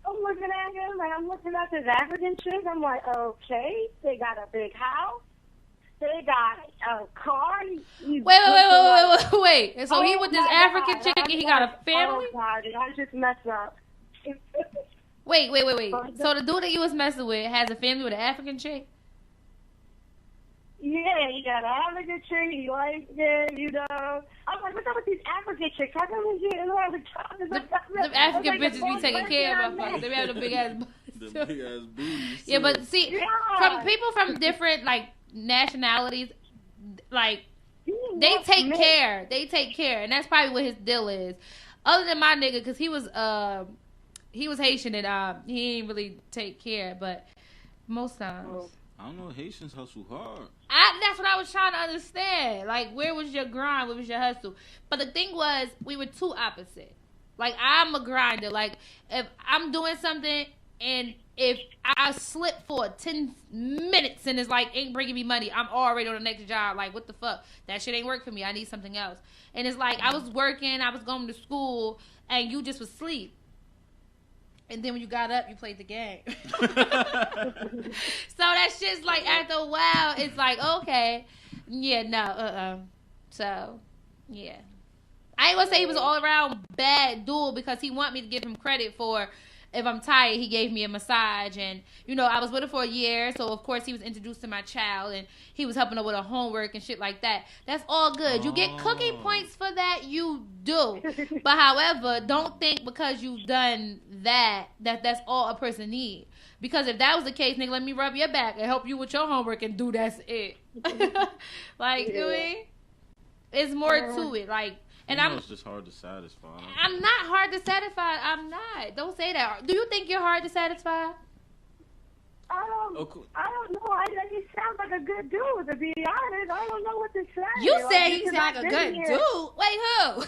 I'm looking at him, and I'm looking at this African chick. I'm like, okay, they got a big house. They got a car. Wait. So he with this African chick, and he got a family? Oh, God, did I just mess up? Wait. So the dude that you was messing with has a family with an African chick? Yeah, he got an African chick. He likes it, you know. I'm like, what's up with these African chicks? How come we getting all the time? The African bitches be taking care of motherfuckers. They be having the big ass butts. The big ass booties. Yeah, but see, from people from different, like, nationalities, like, they take care. They take care. And that's probably what his deal is. Other than my nigga, because he was Haitian, and he didn't really take care, but most times. I don't know, Haitians hustle hard. That's what I was trying to understand. Like, where was your grind? Where was your hustle? But the thing was, we were two opposite. Like, I'm a grinder. Like, if I'm doing something, and if I slip for 10 minutes and it's like, ain't bringing me money, I'm already on the next job. Like, what the fuck? That shit ain't work for me. I need something else. And it's like, I was working, I was going to school, and you just was asleep. And then when you got up, you played the game. So that shit's like, after a while, it's like, okay. Yeah, no, So, yeah. I ain't gonna say he was all around bad dude, because he want me to give him credit for if I'm tired, he gave me a massage. And, you know, I was with him for a year. So, of course, he was introduced to my child. And he was helping her with her homework and shit like that. That's all good. You get cookie points for that. You do. But, however, don't think because you've done that's all a person needs. Because if that was the case, nigga, let me rub your back and help you with your homework and do that's it. Like, you know, it's more to it. Like, and it's just hard to satisfy. I'm not hard to satisfy. I'm not. Don't say that. Do you think you're hard to satisfy? I don't know. He sounds like a good dude, to be honest. I don't know what to say. You say he sounds like a good dude? Wait, who?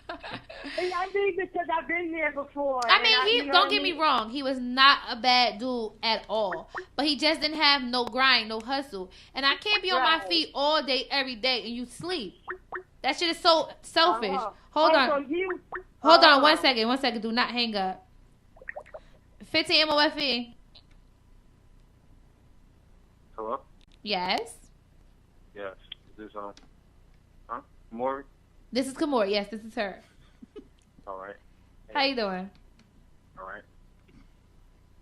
I mean, because I've been there before. I mean, don't get me wrong. He was not a bad dude at all. But he just didn't have no grind, no hustle. And I can't be on my feet all day, every day, and you sleep. That shit is so selfish. Hold on. Hold on 1 second. 1 second. Do not hang up. 15 MOFE. Hello? Yes. Yes. Is this Maury? This is Kamora. Yes, this is her. All right. Hey. How you doing? All right.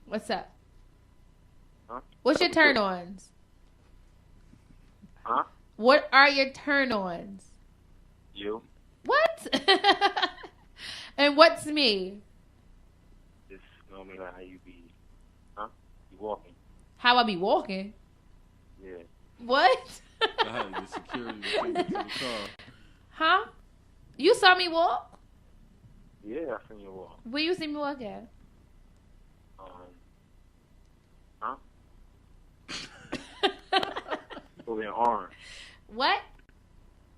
What's up? Huh? What's your turn-ons? Huh? What are your turn-ons? You? What? And what's me? Just know me like how you be. Huh? You walking? How I be walking? Yeah. What? I had to get security to take me to the car. Huh? You saw me walk? Yeah, I seen you walk. Where you see me walk at? Huh? Over in Orange. What?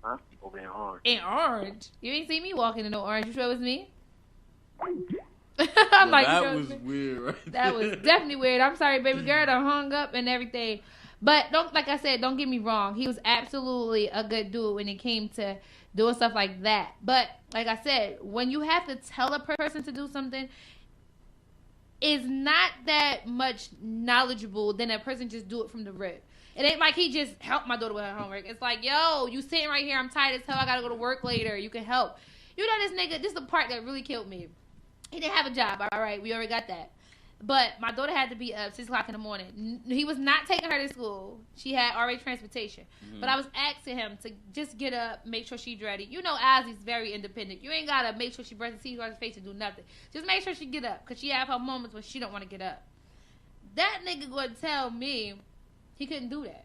Huh? Over in Orange. In Orange? You ain't see me walking in no Orange. You sure it was me? I'm like, that was weird, right? That was definitely weird. I'm sorry, baby girl. I hung up and everything. But like I said, don't get me wrong. He was absolutely a good dude when it came to doing stuff like that. But like I said, when you have to tell a person to do something, it's not that much knowledgeable than a person just do it from the rip. It ain't like he just helped my daughter with her homework. It's like, yo, you sitting right here. I'm tired as hell. I got to go to work later. You can help. You know this nigga, this is the part that really killed me. He didn't have a job. All right, we already got that. But my daughter had to be up 6 o'clock in the morning. He was not taking her to school. She had already transportation. Mm-hmm. But I was asking him to just get up, make sure she's ready. You know, Ozzy's very independent. You ain't got to make sure she brushes her teeth on her face and do nothing. Just make sure she get up. Because she have her moments when she don't want to get up. That nigga going to tell me he couldn't do that.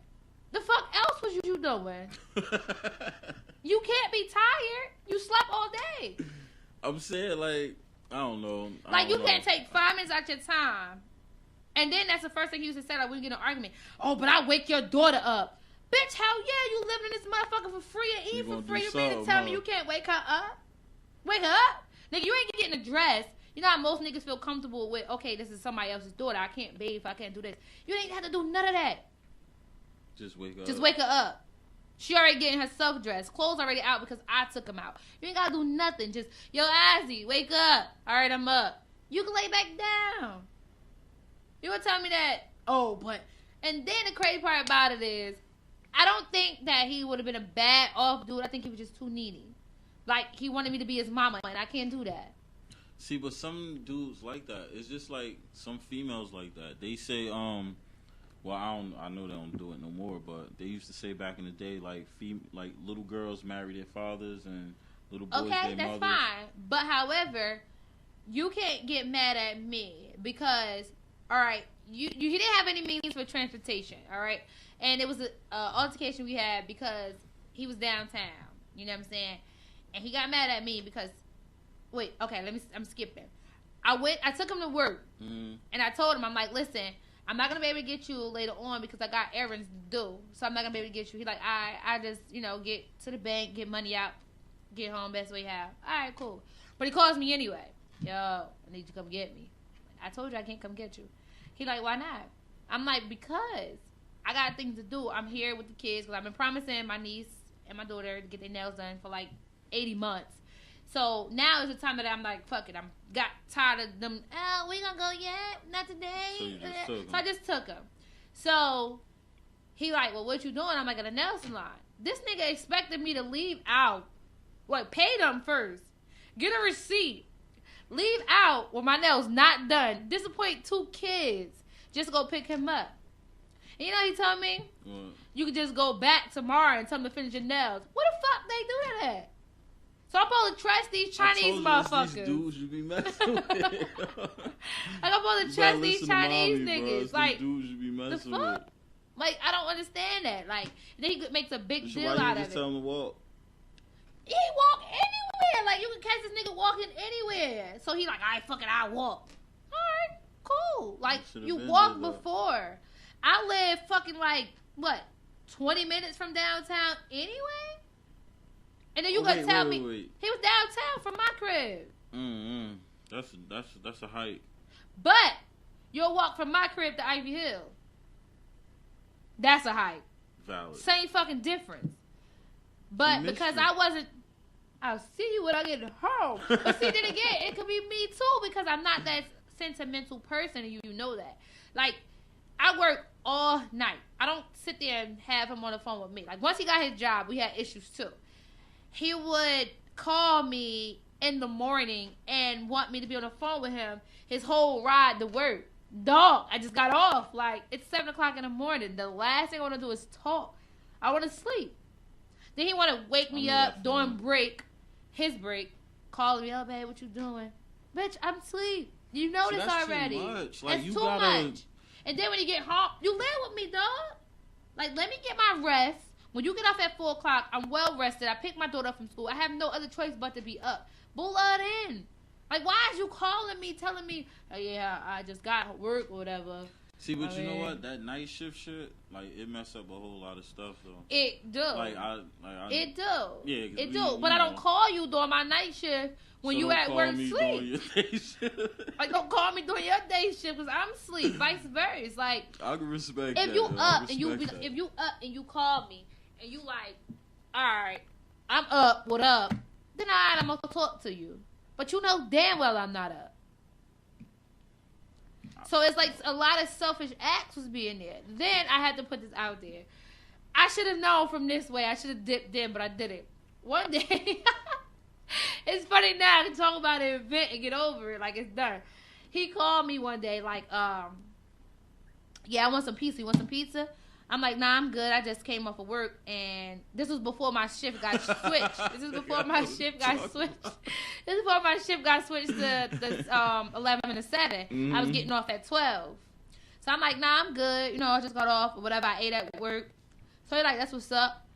The fuck else was you doing? You can't be tired. You slept all day. I'm saying, like, I don't know. You can't take 5 minutes out your time. And then that's the first thing he used to say, like, we get in an argument. Oh, but I wake your daughter up. Bitch, hell yeah, you living in this motherfucker for free and eat for free. You mean to tell me you can't wake her up? Wake her up? Nigga, you ain't getting a dress. You know how most niggas feel comfortable with, okay, this is somebody else's daughter. I can't bathe. I can't do this. You ain't have to do none of that. Just wake her up. Just wake her up. She already getting herself dressed. Clothes already out because I took them out. You ain't got to do nothing. Just, yo, Ozzy, wake up. All right, I'm up. You can lay back down. You would tell me that, oh, but... And then the crazy part about it is, I don't think that he would have been a bad off dude. I think he was just too needy. Like, he wanted me to be his mama, and I can't do that. See, but some dudes like that. It's just like some females like that. They say, well, I know they don't do it no more, but they used to say back in the day, like little girls marry their fathers and little boys their mothers. Okay, that's fine. But however, you can't get mad at me because, all right, you didn't have any means for transportation, all right, and it was an altercation we had because he was downtown. You know what I'm saying? And he got mad at me because, wait, okay, I'm skipping. I took him to work, and I told him, I'm like, listen. I'm not going to be able to get you later on because I got errands to do. So I'm not going to be able to get you. He's like, I just, get to the bank, get money out, get home, best way how. All right, cool. But he calls me anyway. Yo, I need you to come get me. I told you I can't come get you. He like, why not? I'm like, because I got things to do. I'm here with the kids because I've been promising my niece and my daughter to get their nails done for like 80 months. So now is the time that I'm like, fuck it. I'm got tired of them. Oh, we gonna go yet? Not today. So I just took him. So he like, well, what you doing? I'm like, at a nail salon. This nigga expected me to leave out. What? Pay them first. Get a receipt. leave out when my nails not done, disappoint 2 kids just to go pick him up. And you know he told me? What? You can just go back tomorrow and tell them to finish your nails. What the fuck they do that at? So I'm supposed to trust these Chinese motherfuckers. These dudes you be messing with. Like I'm supposed to trust these Chinese niggas. Like, dudes you be messing the fuck? with. Like, I don't understand that. Like, then he makes a big deal Why out you of just it. tell him to walk? He walk anywhere. Like, you can catch this nigga walking anywhere. So he like, alright, fuck it, I walk. Alright, cool. Like, you walked before. I live fucking like, what, 20 minutes from downtown anyway? And then you gonna tell me he was downtown from my crib. That's a hike. But you'll walk from my crib to Ivy Hill. That's a hike. Valid. Same fucking difference. But because I wasn't, I'll see you when I get home. But see, then again, it could be me too because I'm not that sentimental person, and you know that. Like, I work all night. I don't sit there and have him on the phone with me. Like, once he got his job, we had issues too. He would call me in the morning and want me to be on the phone with him his whole ride to work. Dog, I just got off. Like, it's 7 o'clock in the morning. The last thing I want to do is talk. I want to sleep. Then he want to wake me up during his break, calling me, oh, babe, what you doing? Bitch, I'm asleep. You know this already. Too much. Like, that's too much. And then when you get home, you live with me, dog. Like, let me get my rest. When you get off at 4 o'clock, I'm well rested. I pick my daughter up from school. I have no other choice but to be up. Bull it in. Like, why is you calling me, telling me, oh, yeah, I just got work or whatever. See, but you know what? That night shift shit, like, it mess up a whole lot of stuff, though. It do. It do. Yeah, it do. But I don't call you during my night shift when you at work sleep. Like, don't call me during your day shift because I'm asleep. Vice versa. Like, I can respect if that. You up and you call me and you like, all right, I'm up. What up? Then I'm gonna talk to you. But you know damn well I'm not up. So it's like a lot of selfish acts was being there. Then I had to put this out there. I should have known from this way. I should have dipped in, but I didn't. One day, it's funny now. I can talk about an event and get over it like it's done. He called me one day like, yeah, I want some pizza. You want some pizza? I'm like, nah, I'm good. I just came off of work, and this was before my shift got switched. This is before my shift got switched. This is before my shift got switched to the 11 to 7. Mm-hmm. I was getting off at 12. So I'm like, nah, I'm good. You know, I just got off or whatever. I ate at work. So he's like, that's what's up.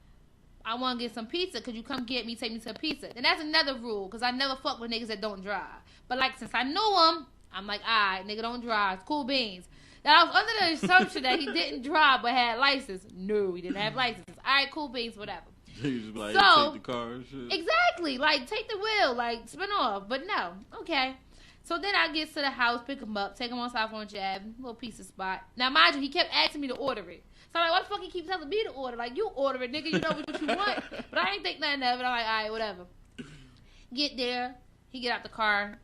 I want to get some pizza. Could you come get me, take me to a pizza? And that's another rule, because I never fuck with niggas that don't drive. But, like, since I knew him, I'm like, all right, nigga don't drive. Cool beans. Now, I was under the assumption that he didn't drive but had license. No, he didn't have license. All right, cool beans, whatever. He was like, so, take the car and shit. Exactly. Like, take the wheel. Like, spin off. But no. Okay. So then I get to the house, pick him up, take him on South Orange Ave, little pizza spot. Now, mind you, he kept asking me to order it. So I'm like, why the fuck he keep telling me to order? Like, you order it, nigga. You know what you want. But I ain't think nothing of it. I'm like, all right, whatever. Get there. He get out the car.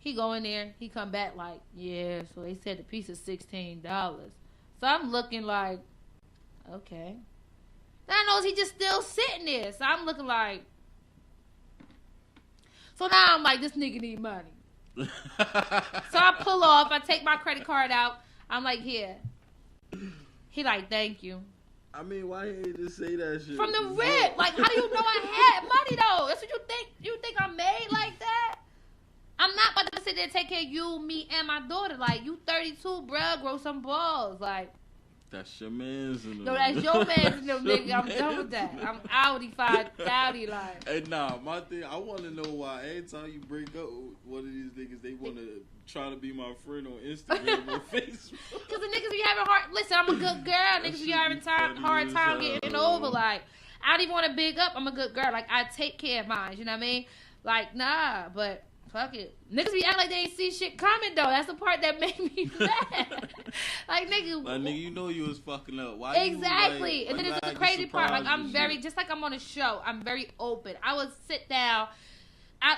He go in there. He come back like, yeah, so they said the piece is $16. So I'm looking like, okay. Then I knows he just still sitting there. So I'm looking like, so now I'm like, this nigga need money. So I pull off. I take my credit card out. I'm like, here. He like, thank you. I mean, why didn't you just say that shit? From the rip. Like, how do you know I had money, though? That's what you think? You think I'm made like that? I'm not about to sit there and take care of you, me, and my daughter. Like, you 32, bruh, grow some balls. Like, that's your man's in them. No, that's your man's in them, nigga. I'm done with that. I'm outy, like. Hey, nah, my thing, I want to know why every time you break up with one of these niggas, they want to try to be my friend on Instagram or Facebook. Because the niggas be having hard, listen, I'm a good girl. Niggas be having hard time getting over. Like, I don't even want to big up. I'm a good girl. Like, I take care of mine. You know what I mean? Like, nah, but fuck it. Niggas be acting like they ain't see shit coming, though. That's the part that made me mad. Like, nigga, you know you was fucking up. Why exactly. You, and then it's the crazy part. Like, I'm very, just like I'm on a show, I'm very open. I would sit down,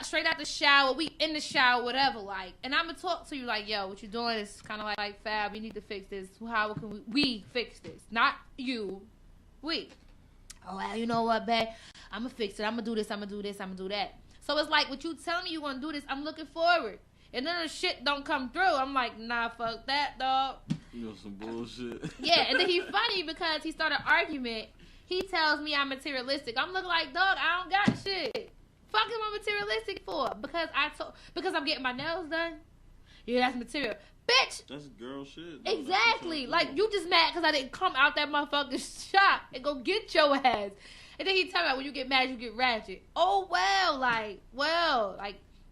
straight out the shower, we in the shower, whatever, like, and I'm gonna talk to you like, yo, what you doing is kind of like Fab, we need to fix this. How can we fix this? Not you, we. Oh, well, you know what, babe? I'm gonna fix it. I'm gonna do this, I'm gonna do this, I'm gonna do that. So it's like, with you telling me you gonna do this, I'm looking forward. And then the shit don't come through. I'm like, nah, fuck that, dog. You know, some bullshit. Yeah, and then he's funny because he started an argument. He tells me I'm materialistic. I'm looking like, dog, I don't got shit. Fuck am I materialistic for? Because I'm getting my nails done? Yeah, that's material. Bitch! That's girl shit. Exactly. Like, you just mad because I didn't come out that motherfucking shop and go get your ass. And then he tell me, like, when you get mad, you get ratchet. Oh, well,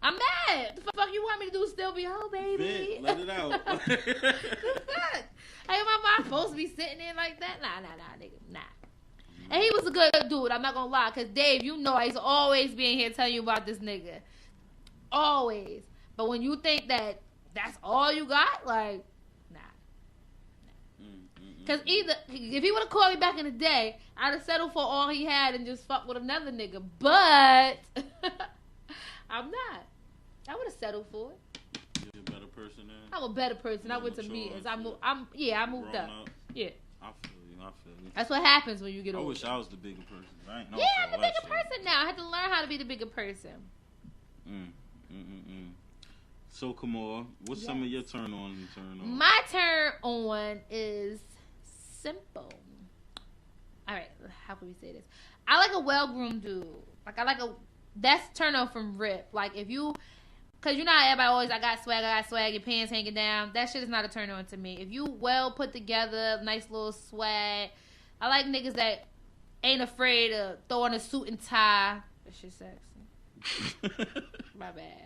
I'm mad. The fuck you want me to do? Still be hoe, baby? Bitch, let it out. The fuck? Hey, am I supposed to be sitting there like that? Nah, nigga. Nah. And he was a good dude, I'm not gonna lie. Because Dave, you know he's always being here telling you about this nigga. Always. But when you think that that's all you got, like, nah. Because either, if he would have called me back in the day, I'd have settled for all he had and just fuck with another nigga. But I'm not. I would have settled for it. You're a better person now? I'm a better person. I went to meetings. I moved up. Yeah. I feel you. That's what happens when you get I older. wish I was the bigger person. I ain't know. Yeah, I'm the bigger person now. I had to learn how to be the bigger person. So, Kamora, what's some of your turn on and turn on? My turn on is simple. All right, how can we say this? I like a well-groomed dude. Like, that's turn on from rip. Like, if you, because you know how everybody always, I got swag, your pants hanging down. That shit is not a turn on to me. If you well put together, nice little swag. I like niggas that ain't afraid of throwing a suit and tie. That shit sexy. My bad.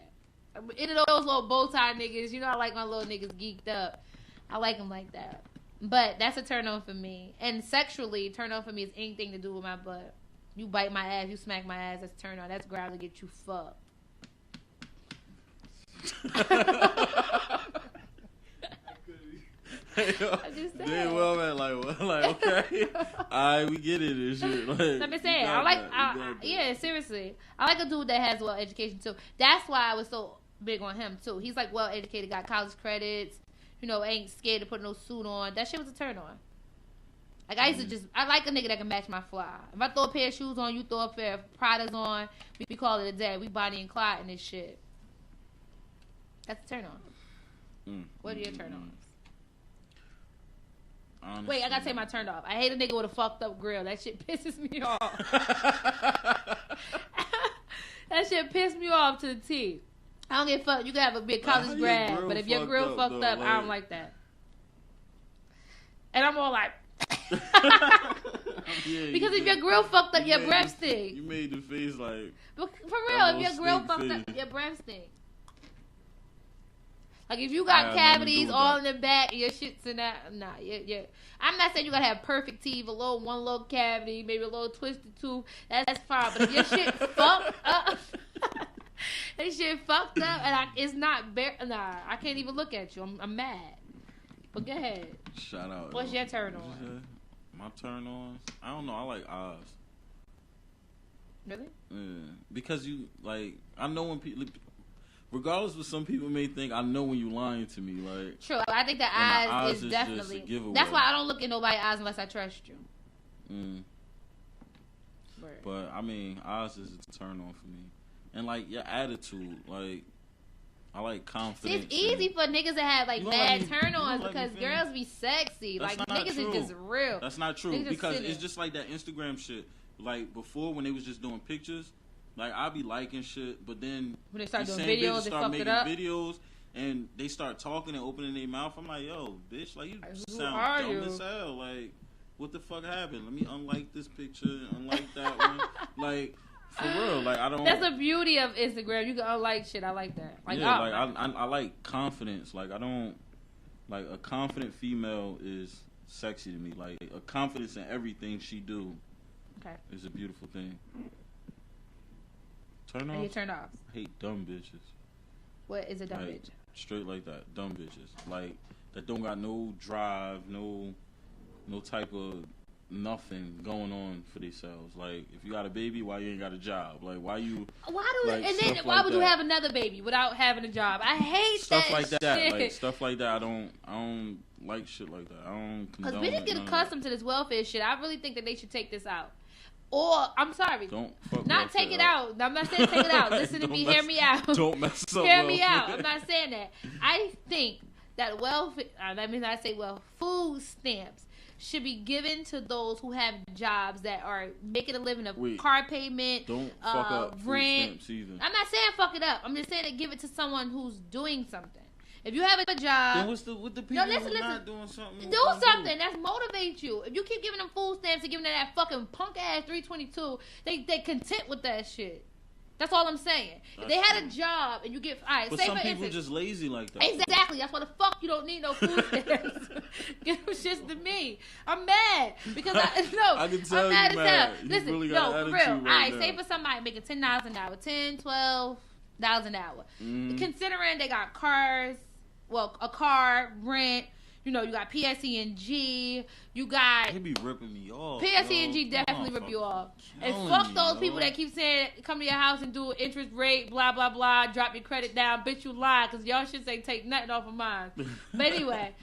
Any of those little bow tie niggas, you know I like my little niggas geeked up. I like them like that. But that's a turn on for me. And sexually, turn on for me is anything to do with my butt. You bite my ass, you smack my ass, that's turn on. That's grab to get you fucked. I'm just saying. Damn well, man. Like, okay, alright, we get it and shit. Like, I'm just saying. Yeah, seriously. I like a dude that has well education too. That's why I was so big on him too. He's like well educated, got college credits. You know, ain't scared to put no suit on. That shit was a turn on. Like I used to I like a nigga that can match my fly. If I throw a pair of shoes on, you throw a pair of Pradas on, we call it a day. We Bonnie and Clyde and this shit. That's a turn on. What are your turn ons? Honestly. Wait, I gotta say my turned off. I hate a nigga with a fucked up grill. That shit pisses me off. That shit pissed me off to the T. I don't give a fuck. You can be a college grad, but if your grill fucked up, I don't like that. And I'm all like, because if your grill fucked up, your breath stink. You made the face like. But for real, if your grill fucked up, your breath stink. Like if you got cavities all in the back, your shit's in that. Nah, yeah. I'm not saying you gotta have perfect teeth, one little cavity, maybe a little twisted tooth. That's fine. But if your shit fucked up, that shit fucked up, and it's not bare. Nah, I can't even look at you. I'm mad. But go ahead. Shout out. What's your turn on? My turn on? I don't know. I like Oz. Really? Yeah. Because you like, I know when people. Regardless of what some people may think, I know when you lying to me. Like true, I think the eyes is definitely. Just a giveaway. That's why I don't look in nobody's eyes unless I trust you. But I mean, Oz is a turn on for me, and like your attitude, like I like confidence. It's easy for niggas to have like bad turn ons because girls be sexy. That's like not niggas true. is just real. That's not true niggas because it's just like that Instagram shit. Like before when they was just doing pictures. Like, I be liking shit, but then when they start doing videos, they start making videos, and they start talking and opening their mouth. I'm like, yo, bitch, like, you sound dumb as hell. Like, what the fuck happened? Let me unlike this picture and unlike that one. Like, for real, like, I don't... That's the beauty of Instagram. You can unlike shit. I like that. Like, yeah, I like confidence. Like, I don't... Like, a confident female is sexy to me. Like, a confidence in everything she do is a beautiful thing. Turn off? You turned off. I hate dumb bitches. What is a dumb bitch? Straight like that. Dumb bitches. Like, that don't got no drive, no type of nothing going on for themselves. Like, if you got a baby, why you ain't got a job? Like, why you... Why would you have another baby without having a job? I hate stuff that like shit. that. Like, stuff like that. I don't like shit like that. I don't condone. Because bitches get accustomed to this welfare shit. I really think that they should take this out. Or, I'm sorry. Don't fuck not welfare take it up. out. I'm not saying take it out. Listen to Don't me. mess- Hear me out. Don't mess up. Hear me welfare. out. I'm not saying that. I think that that means I say food stamps should be given to those who have jobs that are making a living of Wait. car payment, Don't fuck up food rent. stamps either. I'm not saying fuck it up. I'm just saying to give it to someone who's doing something. If you have a job, Then what's the people listen, who listen. not doing something? do something that's motivate you. If you keep giving them food stamps and giving them that fucking punk ass 322, they content with that shit. That's all I'm saying. If they had a job and you get But say some for people instance, just lazy like that. exactly. That's why the fuck you don't need no food stamps. Give them shits to me. I'm mad because I can tell I'm mad you as mad. hell. You Listen, really got no, an for real. attitude right Alright, say now. for somebody making $10 an hour, $10, $12 an hour. Mhm. Considering they got cars, a car, rent. You know, you got PSE&G. You got They be ripping me off. PSE&G yo. definitely Come rip on, you off. And killing fuck me, those yo. people that keep saying, come to your house and do interest rate, blah, blah, blah, drop your credit down. Bitch, you lie, because y'all shit ain't take nothing off of mine. But anyway,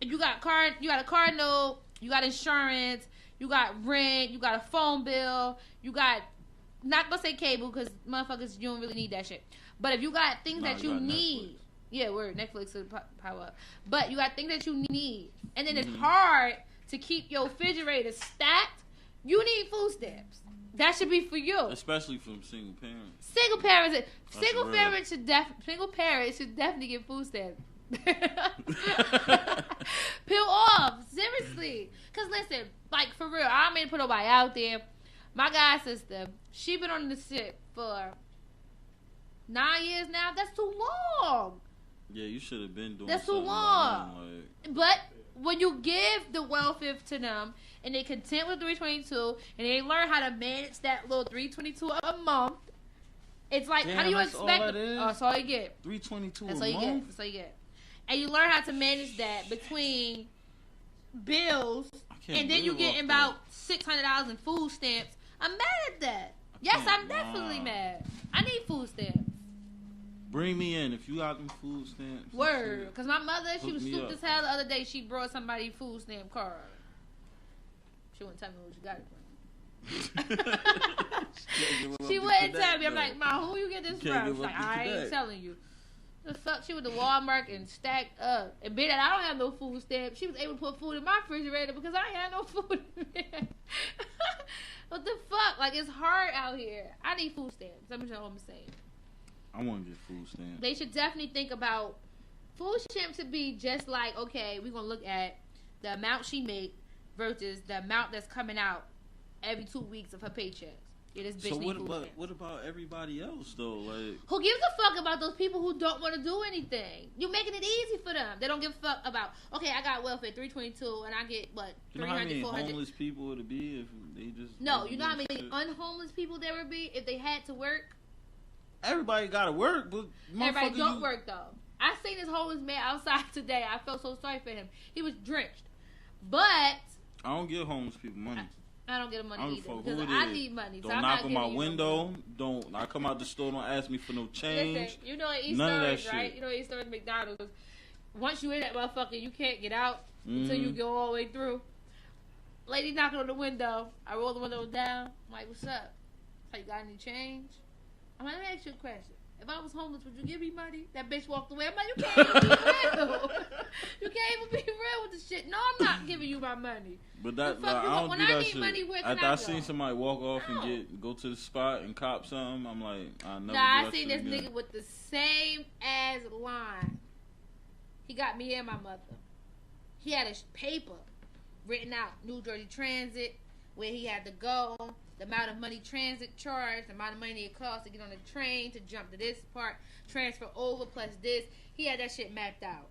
you got a car note, you got insurance, you got rent, you got a phone bill, you got, not gonna say cable, because motherfuckers, you don't really need that shit. But if you got things that you got need, Netflix. yeah, Netflix will power up. But you got things that you need. And then Mm-hmm. it's hard to keep your refrigerator stacked. You need food stamps. That should be for you. Especially from single parents. Single parents real. single parents should definitely get food stamps. Peel off. Seriously. Cause listen, like for real, I don't mean to put nobody out there. My god sister, she been on the shit for 9 years now. That's too long. Yeah, you should have been doing That's too something by long. then, But when you give the welfare to them and they content with 322 and they learn how to manage that little 322 a month, it's like, Damn, how do you that's expect? all that is? Oh, that's all you get. 322 That's a all you get. month? That's all you get. And you learn how to manage that between bills, can't and then you live get off about $600 in food stamps. I'm mad at that. Yes, can't I'm definitely lie. mad. I need food stamps. Bring me in if you got them food stamps. and Word. shit. Because my mother, she Hook was me stupid up. as hell the other day. She brought somebody food stamp card. She wouldn't tell me who she got it from. She wouldn't tell me. I'm like, Ma, who you get this You can't from? give She's like, up the I ain't connect. telling you. The fuck? She went to Walmart and stacked up. And being that I don't have no food stamp, she was able to put food in my refrigerator because I ain't had no food in there. What the fuck? Like, it's hard out here. I need food stamps. That's what I'm saying. I want to get food stamps. They should definitely think about food stamps to be just like, okay, we're gonna look at the amount she make versus the amount that's coming out every 2 weeks of her paychecks. Yeah, this bitch So need food what stamps. about everybody else though? Like, Who gives a fuck about those people who don't want to do anything? You making it easy for them. They don't give a fuck about, okay, I got welfare 322 and I get what, you know how 300, many 400. homeless people it'd be if they just No, wasn't you know how doing many shit? unhomeless people there would be if they had to work? Everybody gotta work, but Everybody motherfucker, don't you- work though. I seen this homeless man outside today. I felt so sorry for him. He was drenched. But I don't give homeless people money. I don't get him money I don't either fuck because who it I is. need money. So Don't I'm knock not on my giving you no window. money. Don't. I come out the store. Don't ask me for no change. Listen, you know at East None of that Orange, right? shit. You know at East Orange McDonald's. Once you in that motherfucker, you can't get out until you Mhm. go all the way through. Lady knocking on the window. I roll the window down. I'm like, what's up? So you got any change? I'm like, let me ask you a question. If I was homeless, would you give me money? That bitch walked away. I'm like, you can't even be real. You can't even be real with this shit. No, I'm not giving you my money. But that The fuck you I want? don't When do I that need shit. money, where can After I I go? seen somebody walk off No. and go to the spot and cop something, I'm like, I never. Nah, I do that seen shit this again. nigga with the same ass line. He got me and my mother. He had a paper written out, New Jersey Transit, where he had to go, the amount of money transit charged, the amount of money it cost to get on the train, to jump to this part, transfer over plus this. He had that shit mapped out.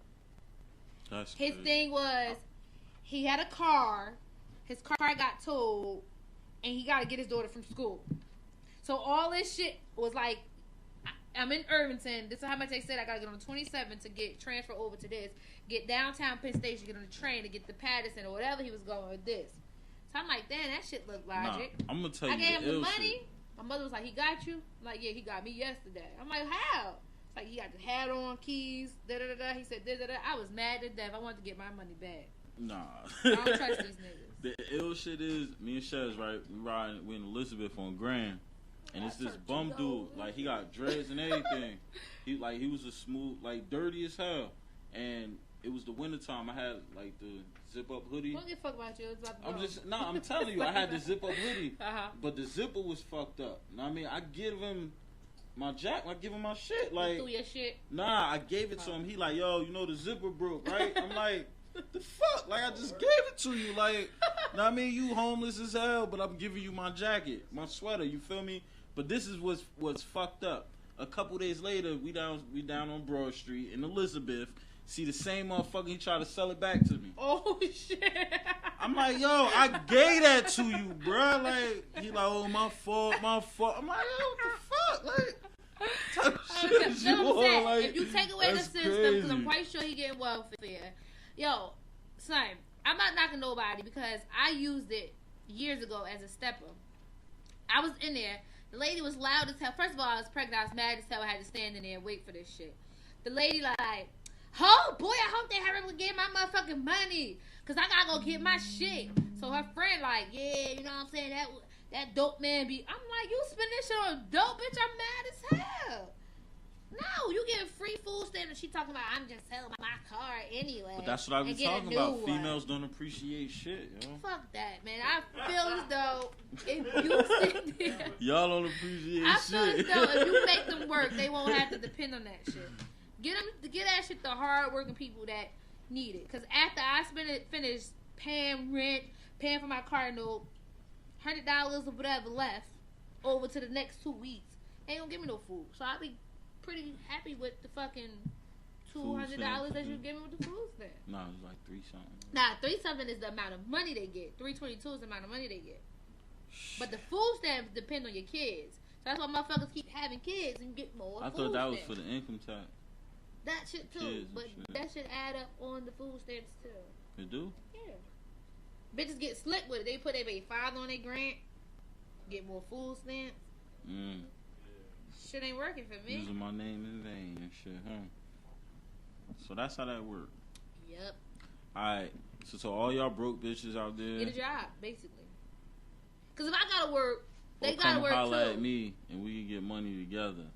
That's His crazy. thing was, he had a car, his car got towed, and he got to get his daughter from school. So all this shit was like, I'm in Irvington. This is how much they said. I got to get on the 27 to get transfer over to this. Get downtown Penn Station, get on the train to get to Patterson or whatever he was going with this. So I'm like, damn, that shit look Nah, logic. I'm gonna tell I you gave him the the ill money. shit. My mother was like, he got you? I'm like, yeah, he got me yesterday. I'm like, how? It's like, he got the hat on, keys, da-da-da-da. He said, da-da-da. I was mad to death. I wanted to get my money back. Nah. I don't trust these niggas. The ill shit is, me and Shez, right? We in Elizabeth on Grand, and it's this bum dude. Like, he got dreads and everything. He was a smooth, like, dirty as hell. And it was the wintertime. I had, like, the zip-up hoodie. Don't give a fuck about you. It's about to I'm telling you, I had the zip-up hoodie. Uh-huh. But the zipper was fucked up. You know what I mean? I give him my jack. I give him my shit. Like, threw your shit? Nah, I gave it to him. He like, yo, you know the zipper broke, right? I'm like, the fuck? Like, I just gave it to you. Like, know what I mean? You homeless as hell, but I'm giving you my jacket, my sweater. You feel me? But this is what's fucked up. A couple days later, we down on Broad Street in Elizabeth. See the same motherfucker. He tried to sell it back to me. Oh shit! I'm like, yo, I gave that to you, bro. Like, he like, oh, my fault. I'm like, yo, what the fuck? Like, type of shit is you on? Like, if you take away the system, because I'm quite sure he getting welfare. Yo, son, I'm not knocking nobody because I used it years ago as a stepper. I was in there. The lady was loud as hell. First of all, I was pregnant. I was mad as hell. I had to stand in there and wait for this shit. The lady like, oh boy, I hope they hurry up and get my motherfucking money, cause I gotta go get my shit. So her friend like, yeah, you know what I'm saying, that dope man be. I'm like, you spend this shit on dope, bitch. I'm mad as hell. No, you getting free food stamps, and she talking about I'm just selling my car anyway. But that's what I was talking about. Females don't appreciate shit, yo. Fuck that, man. I feel as though if you sit there, y'all don't appreciate shit. I feel as though if you make them work, they won't have to depend on that shit. Get that shit to hard working people that need it. Cause after I finished paying rent, paying for my car note, $100 or whatever left over to the next 2 weeks, ain't gonna give me no food. So I'll be pretty happy with the fucking $200 that you give me with the food stamp. Nah, it's like 3 something. Nah, 3 something is the amount of money they get. 322 is the amount of money they get. But the food stamps depend on your kids. So that's why motherfuckers keep having kids and get more. I thought that was for the income tax. That shit too, but that should add up on the food stamps too. It do? Yeah. Bitches get slick with it. They put their father on their grant, get more food stamps. Shit ain't working for me. Using my name in vain and shit, huh? So that's how that work. Yep. Alright, so to all y'all broke bitches out there, get a job, basically. Cause if I gotta work, they or gotta work too. Come holla at me and we can get money together.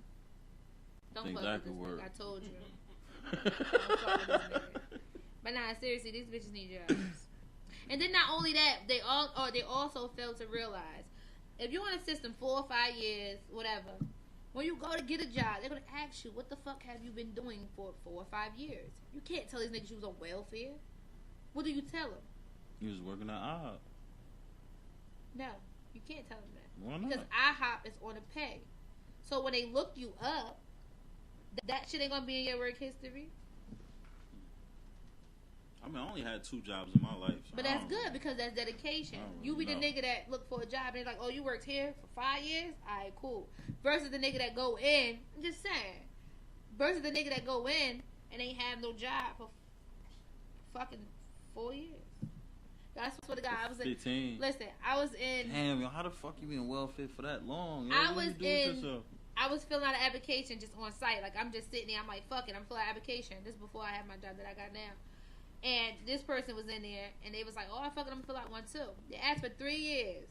Don't think fuck that with could this work. nigga. I told you. Don't fuck with this nigga. But nah, seriously, these bitches need jobs. And then not only that, they also fail to realize if you're in a system 4 or 5 years, whatever, when you go to get a job, they're gonna ask you, what the fuck have you been doing for 4 or 5 years? You can't tell these niggas you was on welfare. What do you tell them? You was working at IHOP. No, you can't tell them that. Why not? Because IHOP is on a pay. So when they look you up, that shit ain't gonna be in your work history. I mean, I only had 2 jobs in my life. So But that's good because that's dedication. You be the nigga that look for a job and they're like, oh, you worked here for 5 years? Alright, cool. Versus the nigga that go in, I'm just saying. Versus the nigga that go in and ain't have no job for fucking 4 years. That's what the guy I was in. 15. Listen, I was in. Damn, yo, how the fuck you been welfare for that long? Yo? I What was you do with in. yourself? I was filling out an application just on site. Like, I'm just sitting there. I'm like, fuck it. I'm filling out an application. This is before I have my job that I got now. And this person was in there, and they was like, oh, fuck it. I'm going to fill out one, too. They asked for 3 years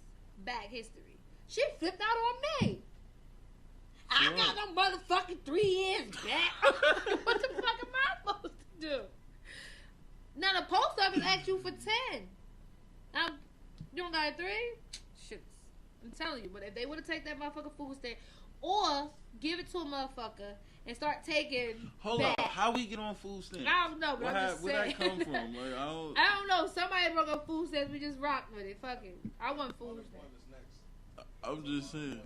back history. She flipped out on me. I got no motherfucking 3 years back. What the fuck am I supposed to do? Now, the post office asked you for 10. Now, you don't got a 3? Shit. I'm telling you. But if they would have taken that motherfucking food stamp, or give it to a motherfucker and start taking Hold back. up, how we get on food stamps? I don't know, but I'm just where'd saying. that come from? Like, I don't know. Somebody broke up food stamps. We just rocked with it. Fuck it. I want food stamps. I'm just saying.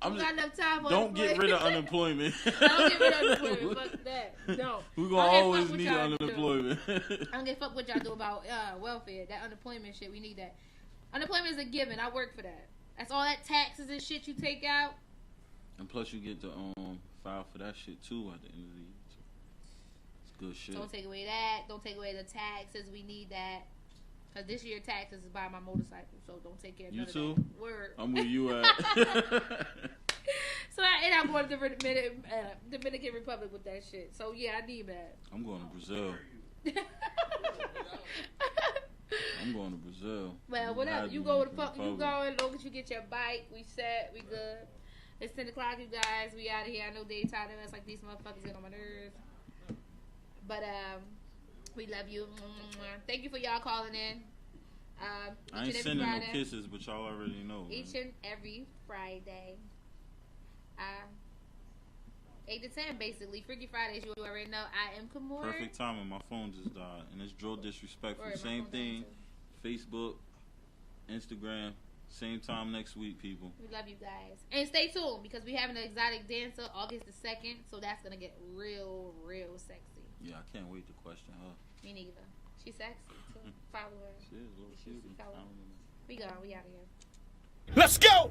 I'm got enough time for don't get rid of unemployment. Don't get rid of unemployment. Fuck that. No. We're going to always need unemployment. I don't give a fuck what y'all do about welfare. That unemployment shit, we need that. Unemployment is a given. I work for that. That's all that taxes and shit you take out. And plus you get to file for that shit too at the end of the year. So it's good shit. Don't take away that. Don't take away the taxes. We need that. Because this year taxes is buying my motorcycle. So don't take care of you none too? Of that. Word. I'm where you at. So I'm going to the Dominican Republic with that shit. So yeah, I need that. I'm going to Brazil. I'm going to Brazil. Well, whatever. You go with the fuck. You go as long as you get your bike. We set. We good. It's 10 o'clock, you guys. We out of here. I know they tired of us. Like, these motherfuckers get on my nerves. But we love you. Thank you for y'all calling in. I ain't sending no kisses, but y'all already know. Each and every Friday. 8 to 10, basically. Freaky Fridays, you already know. I am Kamora. Perfect timing. My phone just died. And it's Drill Disrespectful. Same thing. Facebook, Instagram. Same time next week, people. We love you guys. And stay tuned because we have an exotic dancer August the 2nd. So that's going to get real, real sexy. Yeah, I can't wait to question her. Me neither. She's sexy, so follow her. She is a little cutie. We go. We out of here. Let's go!